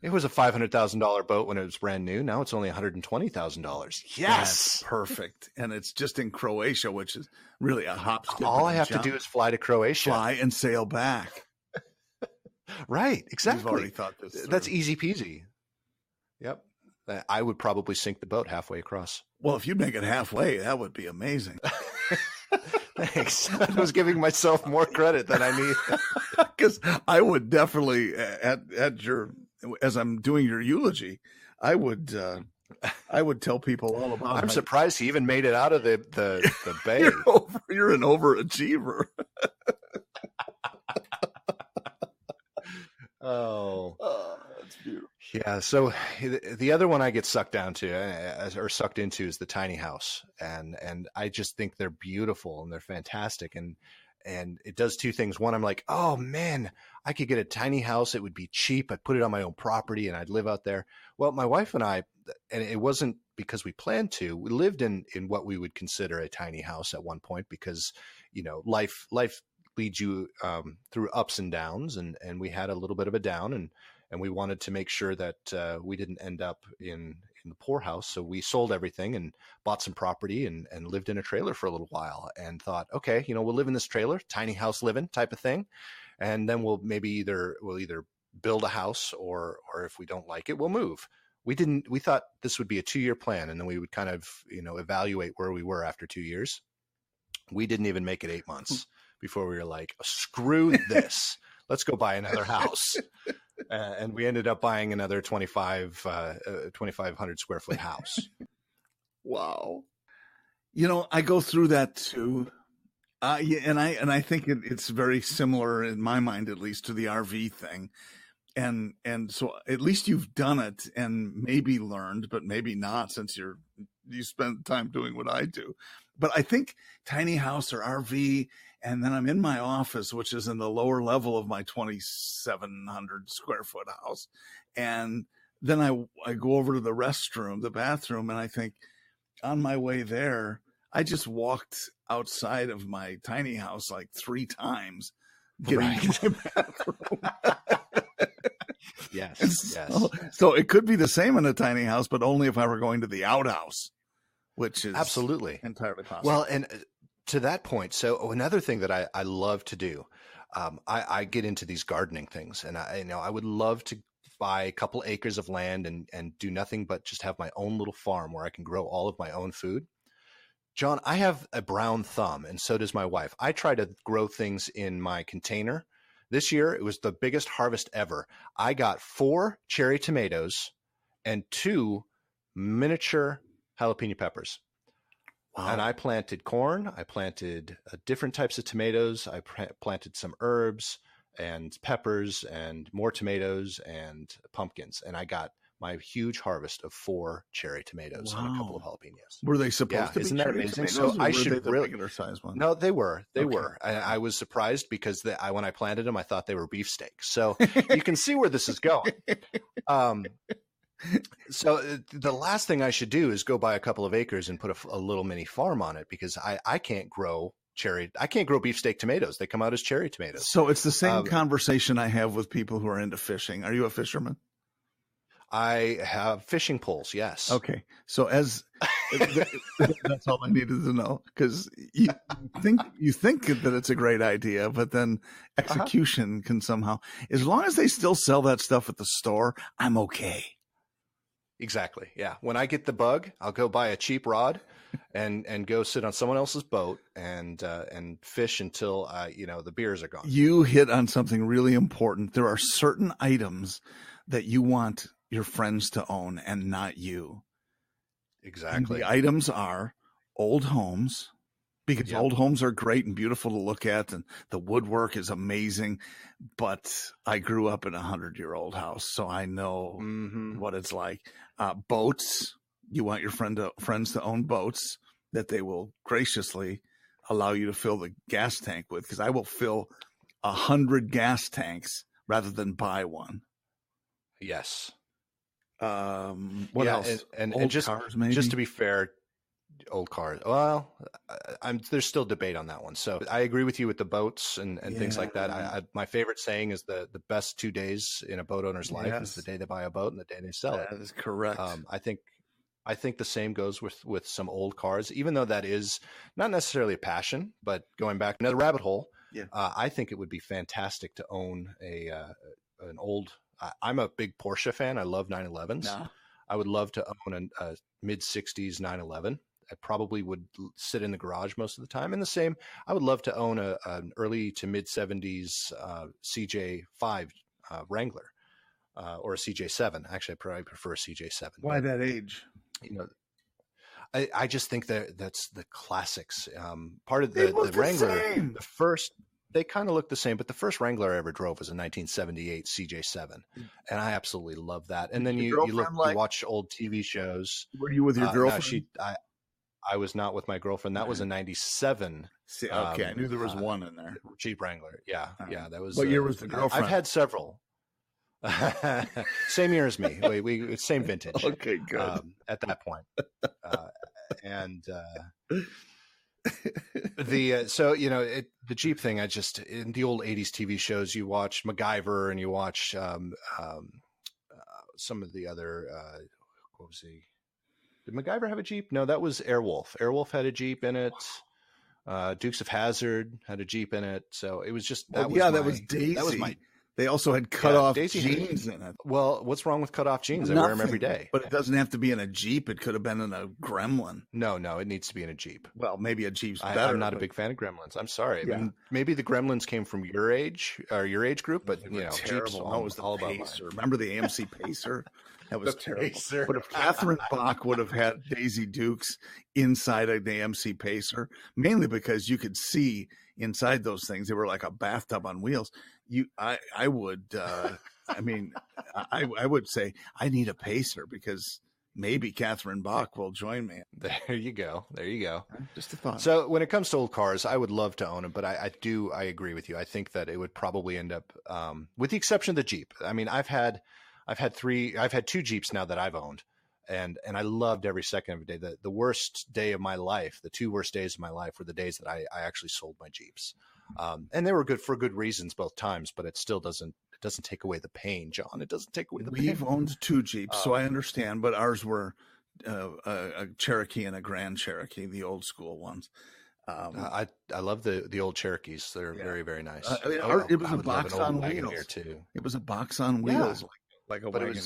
It was a $500,000 boat when it was brand new. Now it's only $120,000. Yes. That's perfect. And it's just in Croatia, which is really a hop, skip, all I have to do is fly to Croatia. Fly and sail back. Right. Exactly. We've already thought this through. That's easy peasy. Yep. I would probably sink the boat halfway across. Well, if you'd make it halfway, that would be amazing. Thanks. I was giving myself more credit than I need. Because I would definitely, as I'm doing your eulogy, I would tell people all about. I'm surprised he even made it out of the bay. You're an overachiever. Oh, that's beautiful. Yeah. So the other one I get sucked into is the tiny house, and I just think they're beautiful and they're fantastic, and it does two things. One, I'm like, oh man, I could get a tiny house. It would be cheap. I'd put it on my own property and I'd live out there. Well, my wife and I, and it wasn't because we planned to, we lived in what we would consider a tiny house at one point, because, life leads you through ups and downs, and we had a little bit of a down, and we wanted to make sure that we didn't end up in the poorhouse. So we sold everything and bought some property and lived in a trailer for a little while, and thought, okay, we'll live in this trailer, tiny house living type of thing. And then we'll either build a house, or if we don't like it, we'll move. We thought this would be a 2-year plan, and then we would kind of, evaluate where we were after 2 years. We didn't even make it 8 months before we were like, screw this. Let's go buy another house. And we ended up buying another 2,500 square foot house. Wow. I go through that too. And I think it's very similar in my mind, at least, to the RV thing. And so at least you've done it and maybe learned, but maybe not, since you spend time doing what I do. But I think tiny house or RV, and then I'm in my office, which is in the lower level of my 2,700 square foot house. And then I go over to the bathroom, and I think, on my way there, I just walked outside of my tiny house like 3 times getting to my bathroom. Yes. So it could be the same in a tiny house, but only if I were going to the outhouse, which is absolutely entirely possible. Well, and to that point, so another thing that I love to do, I get into these gardening things, and I would love to buy a couple acres of land and do nothing but just have my own little farm where I can grow all of my own food. John, I have a brown thumb, and so does my wife. I try to grow things in my container. This year, it was the biggest harvest ever. I got 4 cherry tomatoes and 2 miniature jalapeno peppers. Wow. And I planted corn. I planted different types of tomatoes. I planted some herbs and peppers and more tomatoes and pumpkins. And I got my huge harvest of 4 cherry tomatoes and a couple of jalapenos. Were they supposed to be isn't that cherry amazing? tomatoes, So or I were should they the really regular size ones? No, they were. They Okay. were. I was surprised because when I planted them, I thought they were beefsteaks. So you can see where this is going. So the last thing I should do is go buy a couple of acres and put a little mini farm on it, because I can't grow beefsteak tomatoes. They come out as cherry tomatoes. So it's the same conversation I have with people who are into fishing. Are you a fisherman? I have fishing poles. Yes. Okay. So that's all I needed to know, because you think that it's a great idea, but then execution can somehow, as long as they still sell that stuff at the store, I'm okay. Exactly. Yeah. When I get the bug, I'll go buy a cheap rod and go sit on someone else's boat and fish until the beers are gone. You hit on something really important. There are certain items that you want your friends to own and not you. Exactly. And the items are old homes, because old homes are great and beautiful to look at, and the woodwork is amazing. But I grew up in a 100-year-old house, so I know what it's like. Boats. You want your friends to own boats that they will graciously allow you to fill the gas tank with, because I will fill 100 gas tanks rather than buy one. Yes. What else? And just cars, maybe? Just to be fair, old cars. Well, there's still debate on that one. So I agree with you with the boats and things like that. My favorite saying is the best 2 days in a boat owner's life is the day they buy a boat and the day they sell it. That is correct. I think the same goes with some old cars, even though that is not necessarily a passion. But going back another rabbit hole, I think it would be fantastic to own an old. I'm a big Porsche fan. I love 911s. Nah. I would love to own a mid 60s 911. I probably would sit in the garage most of the time. And the same, I would love to own an early to mid 70s CJ5 Wrangler or a CJ7. Actually, I probably prefer a CJ7. Why that age? I just think that's the classics. Part of the Wrangler, the first, they kind of look the same, but the first Wrangler I ever drove was a 1978 CJ7, and I absolutely love that. And then you watch old TV shows. Were you with your girlfriend? No, I was not with my girlfriend. That was a 97. See, okay, I knew there was one in there. Jeep Wrangler. Yeah, that was. What year was the girlfriend? I've had several. Same year as me. We same vintage. Okay, good. At that point, the Jeep thing. In the old '80s TV shows, you watch MacGyver and you watch some of the other. What was he? Did MacGyver have a Jeep? No, that was Airwolf. Airwolf had a Jeep in it. Dukes of Hazzard had a Jeep in it. So it was just that was Daisy. That was my. They also had cut-off jeans in it. Well, what's wrong with cut-off jeans? I wear them every day. But it doesn't have to be in a Jeep. It could have been in a Gremlin. No, it needs to be in a Jeep. Well, maybe a Jeep's better. I'm not a big fan of Gremlins. I'm sorry. Yeah. I mean, maybe the Gremlins came from your age or your age group, but terrible. Jeeps it was all about Pacer. Remember the AMC Pacer? That was terrible. Pacer. But if Catherine Bach would have had Daisy Dukes inside an AMC Pacer, mainly because you could see inside those things, they were like a bathtub on wheels. I would say I need a Pacer, because maybe Catherine Bach will join me. There you go. Just a thought. So when it comes to old cars, I would love to own them, but I agree with you. I think that it would probably end up, with the exception of the Jeep. I mean, I've had 2 Jeeps now that I've owned, and I loved every second of the day. The worst day of my life, the 2 worst days of my life, were the days that I actually sold my Jeeps. And they were good for good reasons both times, but it still doesn't take away the pain, John. It doesn't take away the pain. We've owned 2 Jeeps, so I understand, but ours were a Cherokee and a Grand Cherokee, the old school ones. I love the old Cherokees. They're very, very nice. It was a box on wheels too. It was a box on wheels, like a wagon.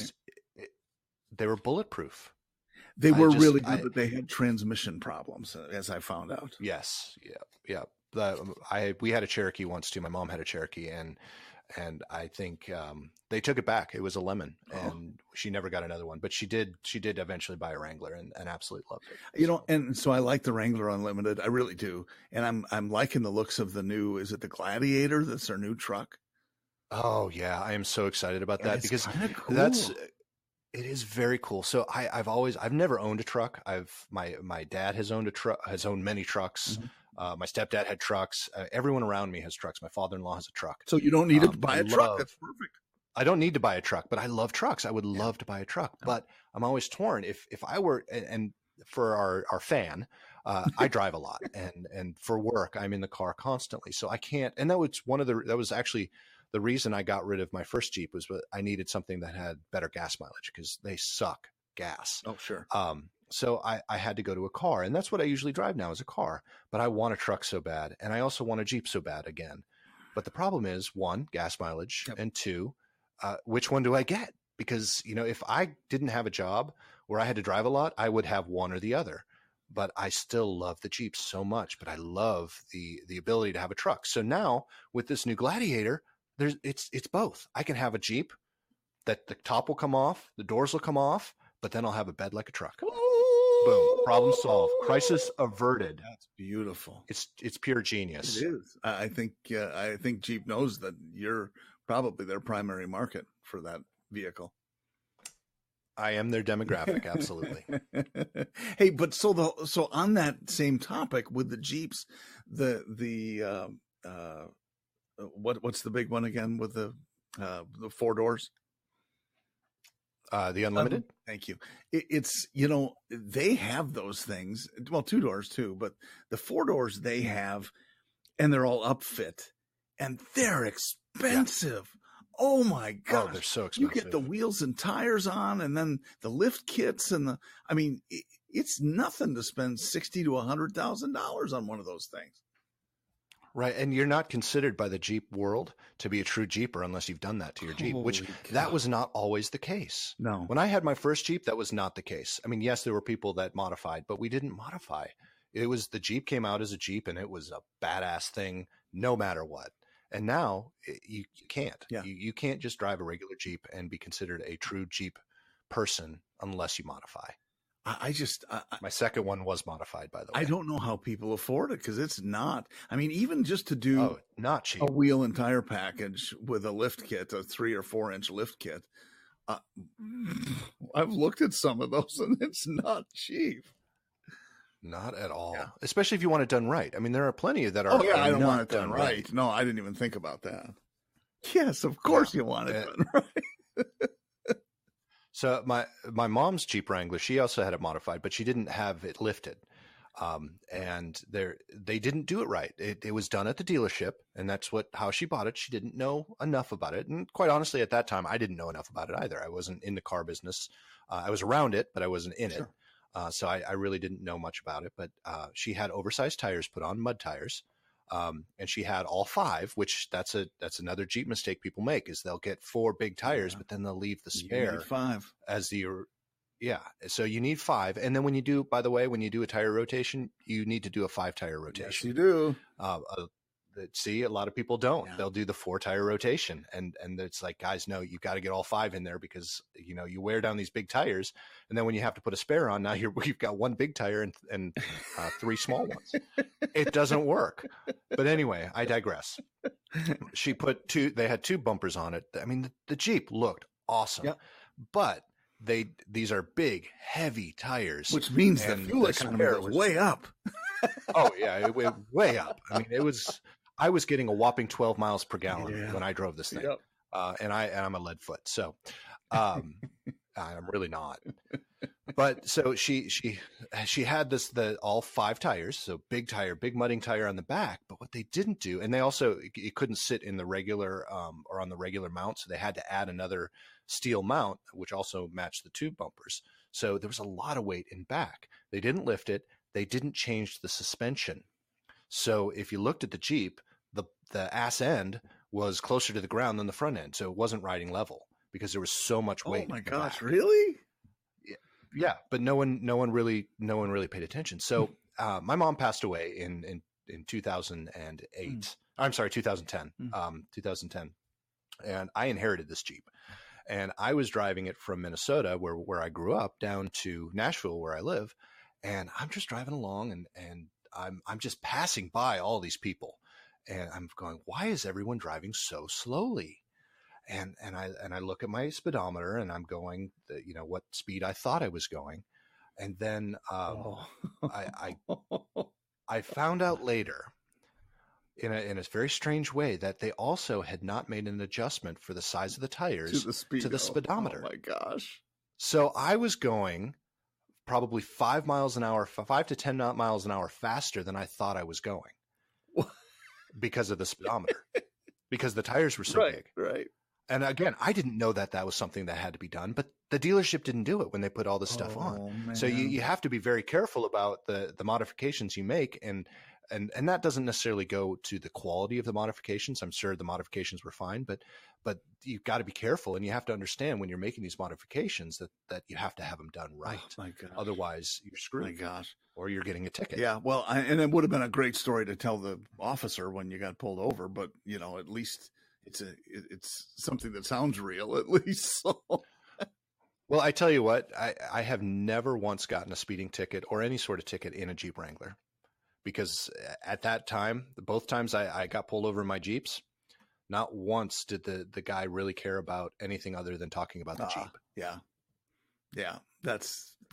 They were bulletproof. They were really good, but they had transmission problems, as I found out. Yes. Yeah. We had a Cherokee once too. My mom had a Cherokee, and I think they took it back. It was a lemon, and she never got another one. But she did eventually buy a Wrangler, and absolutely loved it. And so I like the Wrangler Unlimited. I really do. And I'm liking the looks of the new. Is it the Gladiator? That's their new truck. Oh yeah, I am so excited about that, because cool. It is very cool. So I've never owned a truck. My dad has owned has owned many trucks. Mhm. My stepdad had trucks. Everyone around me has trucks. My father-in-law has a truck. So you don't need to buy a truck. That's perfect. I don't need to buy a truck, but I love trucks. I would love to buy a truck, Yeah. but I'm always torn. If I were, and for our fan, I drive a lot, and for work, I'm in the car constantly. So I can't, and that was actually the reason I got rid of my first Jeep was I needed something that had better gas mileage because they suck gas. Oh, sure. So I had to go to a car, and that's what I usually drive now is a car, but I want a truck so bad. And I also want a Jeep so bad again. But the problem is, one, gas mileage, Yep. and two, which one do I get? Because, if I didn't have a job where I had to drive a lot, I would have one or the other. But I still love the Jeep so much, but I love the ability to have a truck. So now with this new Gladiator, it's both. I can have a Jeep that the top will come off, the doors will come off, but then I'll have a bed like a truck. Boom, problem solved, crisis averted. That's beautiful. It's pure genius. It is. I think Jeep knows that you're probably their primary market for that vehicle. I am their demographic, absolutely. Hey, but so on that same topic with the Jeeps, what's the big one again with the 4 doors? The Unlimited. Thank you. It's they have those things. Well, 2 doors too, but the 4 doors they have, and they're all upfit, and they're expensive. Yeah. Oh my God. Oh, they're so expensive. You get the wheels and tires on, and then the lift kits, and it's nothing to spend $60,000 to $100,000 on one of those things. Right. And you're not considered by the Jeep world to be a true Jeeper unless you've done that to your Jeep, which that was not always the case. No. When I had my first Jeep, that was not the case. I mean, yes, there were people that modified, but we didn't modify. It was the Jeep came out as a Jeep, and it was a badass thing no matter what. And now you can't. Yeah. You can't just drive a regular Jeep and be considered a true Jeep person unless you modify. My second one was modified, by the way. I don't know how people afford it because it's not. I mean, even just to do not cheap. A wheel and tire package with a lift kit, a 3 or 4 inch lift kit. I've looked at some of those, and it's not cheap. Not at all. Yeah. Especially if you want it done right. I mean, there are plenty that are. Oh yeah, I don't want it done right. No, I didn't even think about that. Yes, of course you want it done right. So my mom's Jeep Wrangler, she also had it modified, but she didn't have it lifted. And they didn't do it right. It was done at the dealership, and that's how she bought it. She didn't know enough about it. And quite honestly, at that time, I didn't know enough about it either. I wasn't in the car business. I was around it, but I wasn't in it. So I really didn't know much about it, but she had oversized tires put on, mud tires. And she had all 5, which that's another Jeep mistake people make is they'll get 4 big tires, but then they'll leave the spare 5 as so you need 5. And then when you do a tire rotation, you need to do a 5 tire rotation. Yes, you do. See, a lot of people don't. Yeah. They'll do the 4 tire rotation, and it's like, guys, no, you got to get all 5 in there because you wear down these big tires, and then when you have to put a spare on, now you've got 1 big tire and 3 small ones. It doesn't work. But anyway, I digress. She put 2. They had 2 bumpers on it. I mean, the Jeep looked awesome, but these are big, heavy tires, which means the fuel economy was way up. Oh yeah, it went way up. I mean, I was getting a whopping 12 miles per gallon when I drove this thing. Yep. And I'm a lead foot. So, I'm really not, but so she had all 5 tires. So big tire, big mudding tire on the back, but what they didn't do, and they also, it couldn't sit in the regular, or on the regular mount. So they had to add another steel mount, which also matched the 2 bumpers. So there was a lot of weight in back. They didn't lift it. They didn't change the suspension. So if you looked at the Jeep, the ass end was closer to the ground than the front end. So it wasn't riding level because there was so much weight. Oh my gosh, really? Yeah. But no one really paid attention. So my mom passed away in 2008. I'm sorry, 2010. 2010. And I inherited this Jeep. And I was driving it from Minnesota, where I grew up, down to Nashville, where I live. And I'm just driving along, and I'm just passing by all these people, and I'm going, why is everyone driving so slowly? And I look at my speedometer and I'm going, what speed I thought I was going. And then I found out later in a very strange way that they also had not made an adjustment for the size of the tires to the speedometer. Oh my gosh. So I was going probably 5 miles an hour, 5 to 10 miles an hour faster than I thought I was going because of the speedometer, because the tires were so big. Right. And again, I didn't know that was something that had to be done, but the dealership didn't do it when they put all this stuff on. Man. So you have to be very careful about the modifications you make. And that doesn't necessarily go to the quality of the modifications. I'm sure the modifications were fine, but you've got to be careful, and you have to understand when you're making these modifications that you have to have them done right. Oh my gosh. Otherwise you're screwed. My gosh. Or you're getting a ticket. Yeah. Well, and it would have been a great story to tell the officer when you got pulled over, but at least it's something that sounds real, at least. So. Well, I tell you what, I have never once gotten a speeding ticket or any sort of ticket in a Jeep Wrangler, because at that time, both times I got pulled over in my Jeeps, not once did the guy really care about anything other than talking about the Jeep. Yeah. Yeah.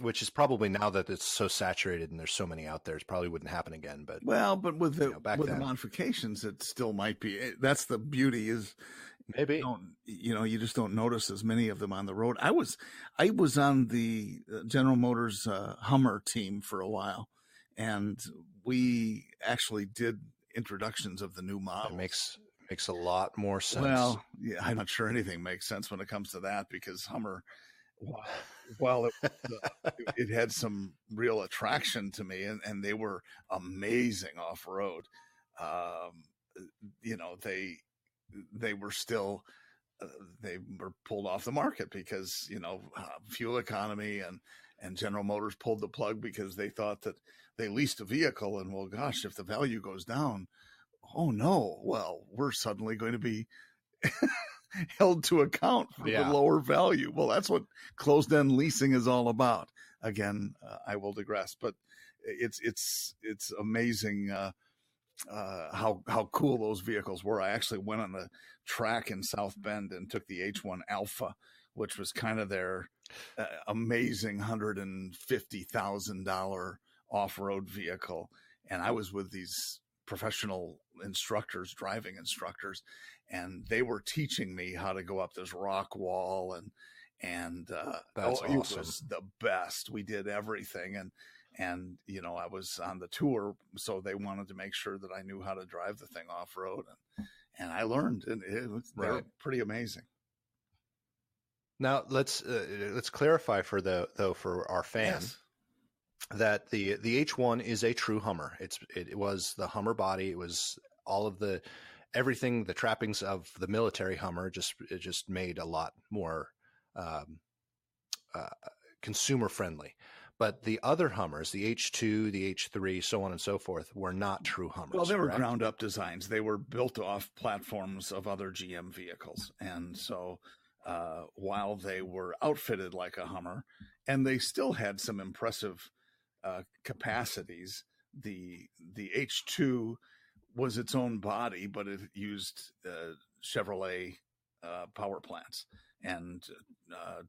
Which is probably, now that it's so saturated and there's so many out there, it probably wouldn't happen again. But with the modifications, it still might be. That's the beauty, is maybe you just don't notice as many of them on the road. I was on the General Motors Hummer team for a while, and we actually did introductions of the new models. It makes a lot more sense. Well, yeah, I'm not sure anything makes sense when it comes to that, because Hummer, while it had some real attraction to me, and they were amazing off road. They were still they were pulled off the market because fuel economy, and General Motors pulled the plug because they thought that they leased a vehicle, and well, gosh, if the value goes down, oh no, well, we're suddenly going to be held to account for the lower value. Well, that's what closed-end leasing is all about. Again, I will digress, but it's amazing how cool those vehicles were. I actually went on the track in South Bend and took the H1 Alpha, which was kind of their amazing $150,000 off-road vehicle, and I was with these professional instructors, driving instructors, and they were teaching me how to go up this rock wall, and that's awesome. It was the best. We did everything, and I was on the tour, so they wanted to make sure that I knew how to drive the thing off road, and I learned, and they were pretty amazing. Now let's clarify for our fans. Yes. That the H1 is a true Hummer. It was the Hummer body. It was all of everything, the trappings of the military Hummer. It just made a lot more consumer friendly. But the other Hummers, the H2, the H3, so on and so forth, were not true Hummers. Well, they were ground up designs. They were built off platforms of other GM vehicles, and so while they were outfitted like a Hummer, and they still had some impressive capacities, the H2 was its own body, but it used Chevrolet power plants and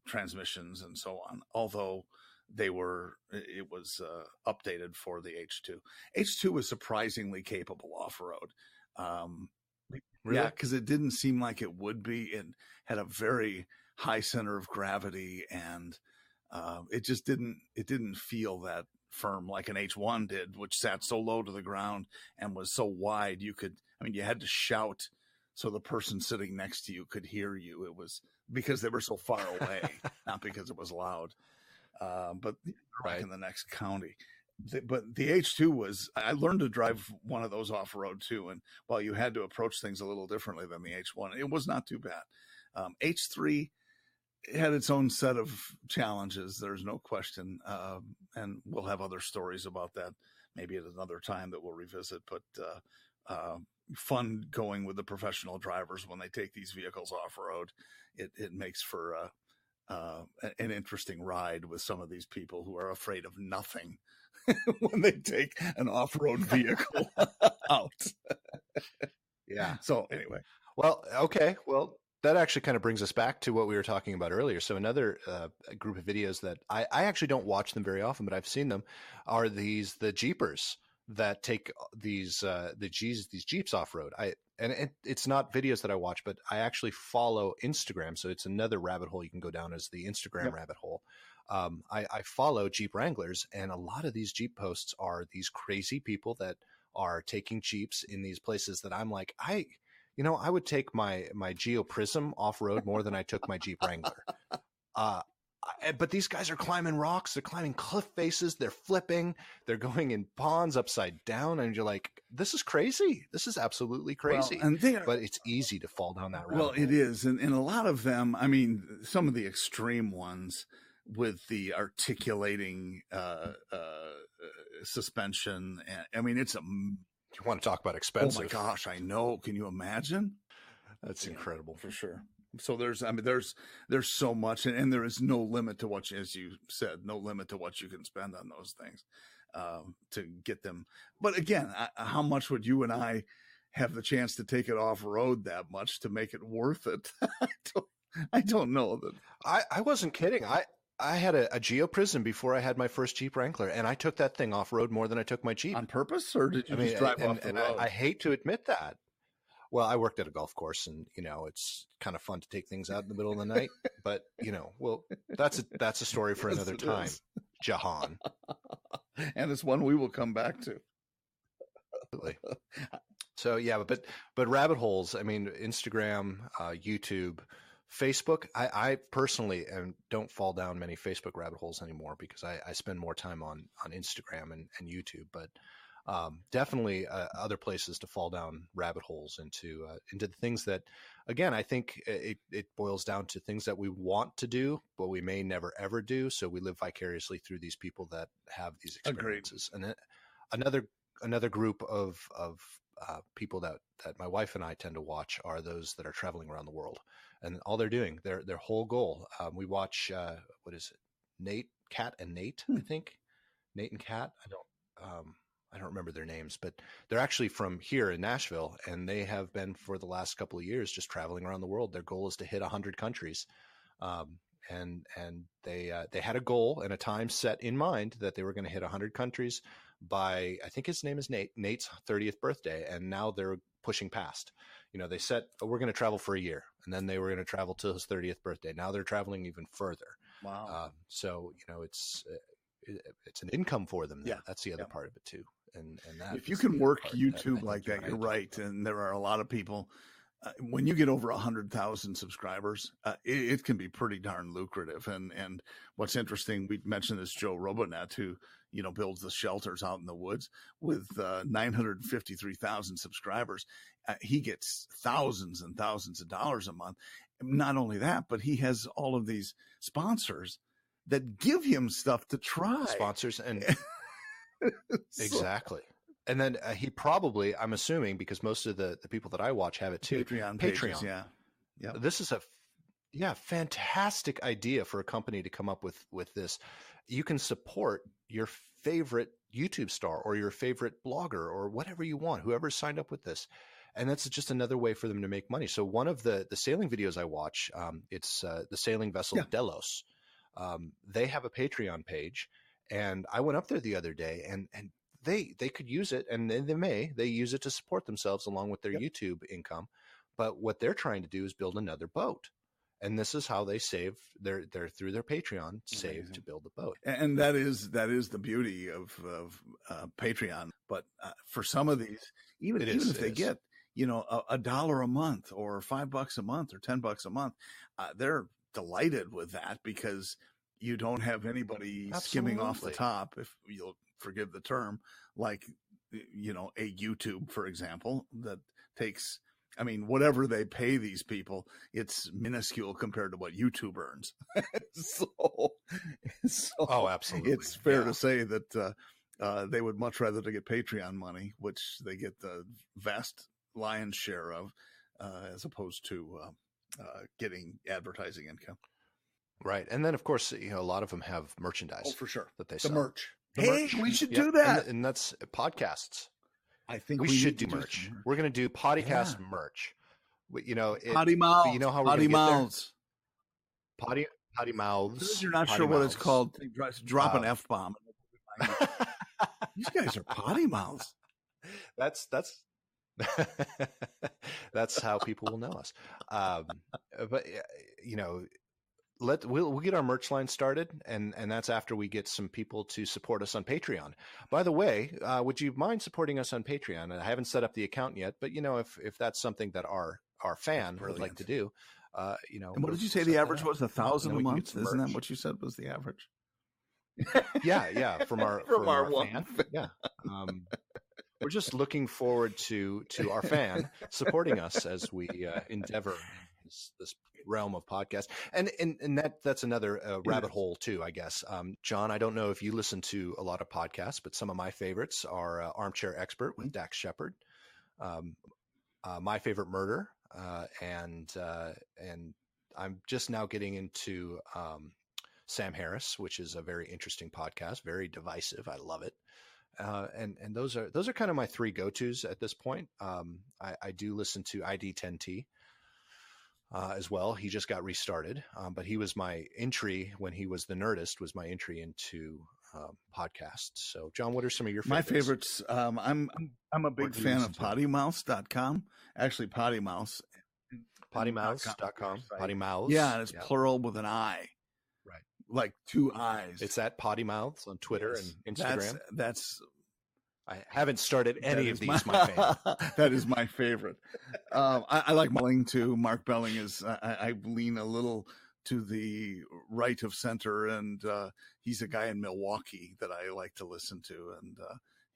transmissions and so on, although it was updated for the H2. H2 was surprisingly capable off-road. Really? Yeah, because it didn't seem like it would be. It had a very high center of gravity, and it didn't feel that firm like an H1 did, which sat so low to the ground and was so wide you had to shout so the person sitting next to you could hear you. It was because they were so far away, not because it was loud. But right in the next county. But the H2 I learned to drive one of those off road too. And while you had to approach things a little differently than the H1, it was not too bad. H3 had its own set of challenges. There's no question. And we'll have other stories about that maybe at another time that we'll revisit, but, fun going with the professional drivers when they take these vehicles off road. It makes for, an interesting ride with some of these people who are afraid of nothing when they take an off-road vehicle out. Yeah. So anyway. Well, okay. Well, that actually kind of brings us back to what we were talking about earlier. So another group of videos that I actually don't watch them very often, but I've seen them, are the Jeepers that take these Jeeps off road. It's not videos that I watch, but I actually follow Instagram. So it's another rabbit hole you can go down, as the Instagram rabbit hole. I follow Jeep Wranglers, and a lot of these Jeep posts are these crazy people that are taking Jeeps in these places that I'm like, I would take my Geo Prism off road more than I took my Jeep Wrangler. But these guys are climbing rocks, they're climbing cliff faces, they're flipping, they're going in ponds upside down, and you're like, this is crazy. This is absolutely crazy. Well, but it's easy to fall down that rabbit hole. Well, it is. And a lot of them, I mean, some of the extreme ones with the articulating suspension. I mean, it's you want to talk about expensive. Oh my gosh, I know. Can you imagine? That's incredible. For sure. So there's so much, and there is no limit to what, as you said, no limit to what you can spend on those things to get them. But again, how much would you and I have the chance to take it off road that much to make it worth it? I don't know that. I wasn't kidding. I had a Geo Prism before I had my first Jeep Wrangler, and I took that thing off road more than I took my Jeep. On purpose, or did you just drive off the road? I hate to admit that. Well, I worked at a golf course, and it's kind of fun to take things out in the middle of the night. But that's a story for another time, Jahan. And it's one we will come back to. Absolutely. So yeah, but rabbit holes. I mean, Instagram, YouTube, Facebook. I personally don't fall down many Facebook rabbit holes anymore because I spend more time on Instagram and YouTube. But definitely other places to fall down rabbit holes into the things that, again, I think it boils down to things that we want to do, but we may never ever do. So we live vicariously through these people that have these experiences. Agreed. And another group of people that my wife and I tend to watch are those that are traveling around the world, and all they're doing, their whole goal. We watch what is it, Kat and Nate, I think, Nate and Kat. I don't remember their names, but they're actually from here in Nashville, and they have been for the last couple of years just traveling around the world. Their goal is to hit 100 countries. And they had a goal and a time set in mind that they were going to hit 100 countries by, I think his name is Nate's 30th birthday. And now they're pushing past. They said, we're going to travel for a year, and then they were going to travel till his 30th birthday. Now they're traveling even further. Wow. So, it's an income for them. Yeah. That's the other part of it too. And that, if you can work YouTube like that, you're right. And there are a lot of people, when you get over 100,000 subscribers, it can be pretty darn lucrative. And what's interesting, we mentioned this Joe Robonet, who, builds the shelters out in the woods with 953,000 subscribers. He gets thousands and thousands of dollars a month. Not only that, but he has all of these sponsors that give him stuff to try. Sponsors and exactly. And then he probably, I'm assuming, because most of the people that I watch have it too. Patreon. Pages, yeah. This is a fantastic idea for a company to come up with this. You can support your favorite YouTube star or your favorite blogger or whatever you want, whoever signed up with this. And that's just another way for them to make money. So one of the sailing videos I watch, it's the sailing vessel Delos. They have a Patreon page, and I went up there the other day, and they could use it, and they use it to support themselves along with their YouTube income. But what they're trying to do is build another boat. And this is how they save they're through their Patreon save to build the boat. And that is the beauty of Patreon. But for some of these, even if they get, $1 a month or $5 a month or $10 a month, they're delighted with that because you don't have anybody skimming off the top, if you'll forgive the term, like, a YouTube, for example, that takes, whatever they pay these people, it's minuscule compared to what YouTube earns. so absolutely. It's fair to say that they would much rather to get Patreon money, which they get the vast lion's share of, as opposed to getting advertising income. Right. And then, of course, a lot of them have merchandise. Oh, for sure. That they sell. Merch. Merch. We should do that. And that's podcasts. I think we should do merch. We're going to do podcast merch. PoddiMouths. You know how we're Potty going to get there? Mouths. Potty Mouths. You're not sure what it's called. Drop an F-bomb. These guys are Potty Mouths. That's that's how people will know us. But we'll get our merch line started, and that's after we get some people to support us on Patreon. By the way, would you mind supporting us on Patreon? I haven't set up the account yet, but if that's something that our fan would like to do, And what did you say the average was? 1,000 a month? Isn't that what you said was the average? Yeah, from our fan. Yeah. We're just looking forward to our fan supporting us as we endeavor this realm of podcast, and that's another rabbit hole too, I guess. John, I don't know if you listen to a lot of podcasts, but some of my favorites are Armchair Expert with Dax Shepard, My Favorite Murder, and I'm just now getting into Sam Harris, which is a very interesting podcast, very divisive. I love it. And those are kind of my three go-tos at this point. I do listen to ID10T as well. He just got restarted, but he was my entry when he was the Nerdist, was my entry into podcasts. So, John, what are some of your favorites? My favorites. I'm a big fan of PoddiMouths.com. Actually, PoddiMouths. PoddiMouths.com. PoddiMouths. Yeah, and it's plural with an I. Right. Like two eyes. It's at PoddiMouths on Twitter and Instagram. That's I haven't started any of these, my fan. That is my favorite. I like Belling too. Mark Belling is, I lean a little to the right of center, and he's a guy in Milwaukee that I like to listen to, and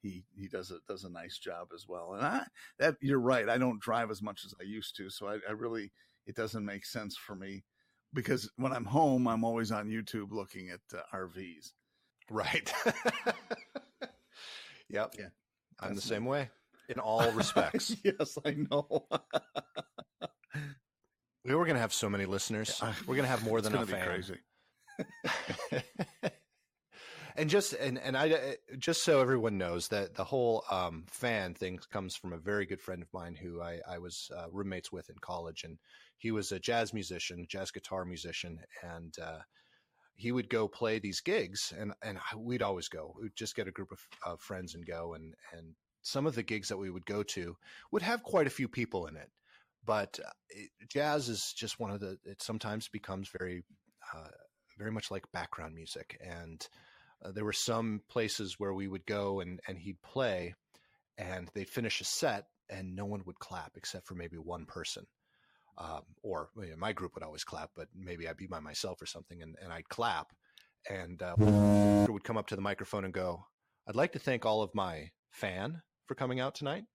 he does a nice job as well. And that you're right. I don't drive as much as I used to, so I really, it doesn't make sense for me, because when I'm home, I'm always on YouTube looking at RVs. Right. Yep. Yeah. I'm the same way in all respects. Yes, I know. We were going to have so many listeners. We're going to have more than a fan. Crazy. And just so everyone knows that the whole fan thing comes from a very good friend of mine who I was roommates with in college, and he was a jazz musician, jazz guitar musician, and he would go play these gigs, and we'd always go. We'd just get a group of friends and go, and some of the gigs that we would go to would have quite a few people in it. But jazz is just one of it sometimes becomes very, very much like background music. And there were some places where we would go and he'd play, and they'd finish a set and no one would clap except for maybe one person. Or my group would always clap, but maybe I'd be by myself or something, and I'd clap, and would come up to the microphone and go, "I'd like to thank all of my fan for coming out tonight."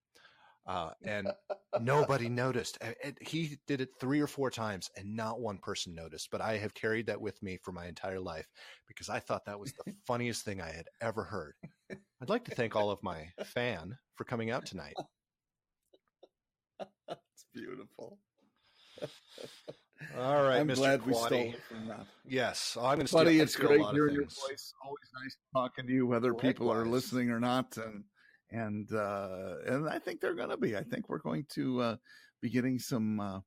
And nobody noticed. He did it 3 or 4 times, and not one person noticed. But I have carried that with me for my entire life, because I thought that was the funniest thing I had ever heard. I'd like to thank all of my fan for coming out tonight. That's beautiful. All right, I'm Mr. glad Quaddy. we stole it from that. Yes, I'm going to Buddy, steal. it's great hearing your voice. Always nice talking to you, whether people are listening or not. And I think they're going to be. I think we're going to be getting some.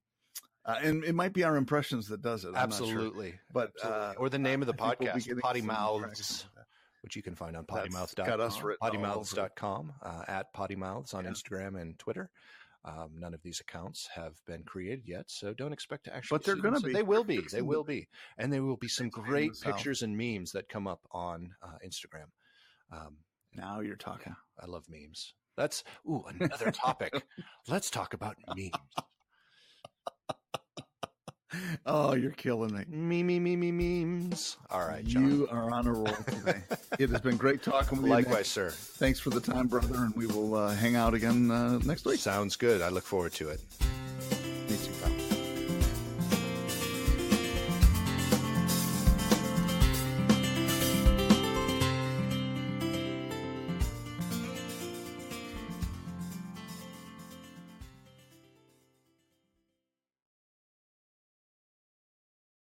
And it might be our impressions that does it. I'm Absolutely, not sure. But absolutely. Or the name of the podcast, PoddiMouths, which you can find on PoddiMouths.com. Got us written PoddiMouths.com, at PoddiMouths on Instagram and Twitter. None of these accounts have been created yet, so don't expect to actually. But they're going to be. They will be. They will be, and there will be some great pictures and memes that come up on Instagram. Now you're talking. I love memes. That's another topic. Let's talk about memes. Oh, you're killing me. Memes. All right, John. You are on a roll today. It has been great talking with you. Likewise, sir. Thanks for the time, brother, and we will hang out again next week. Sounds good. I look forward to it.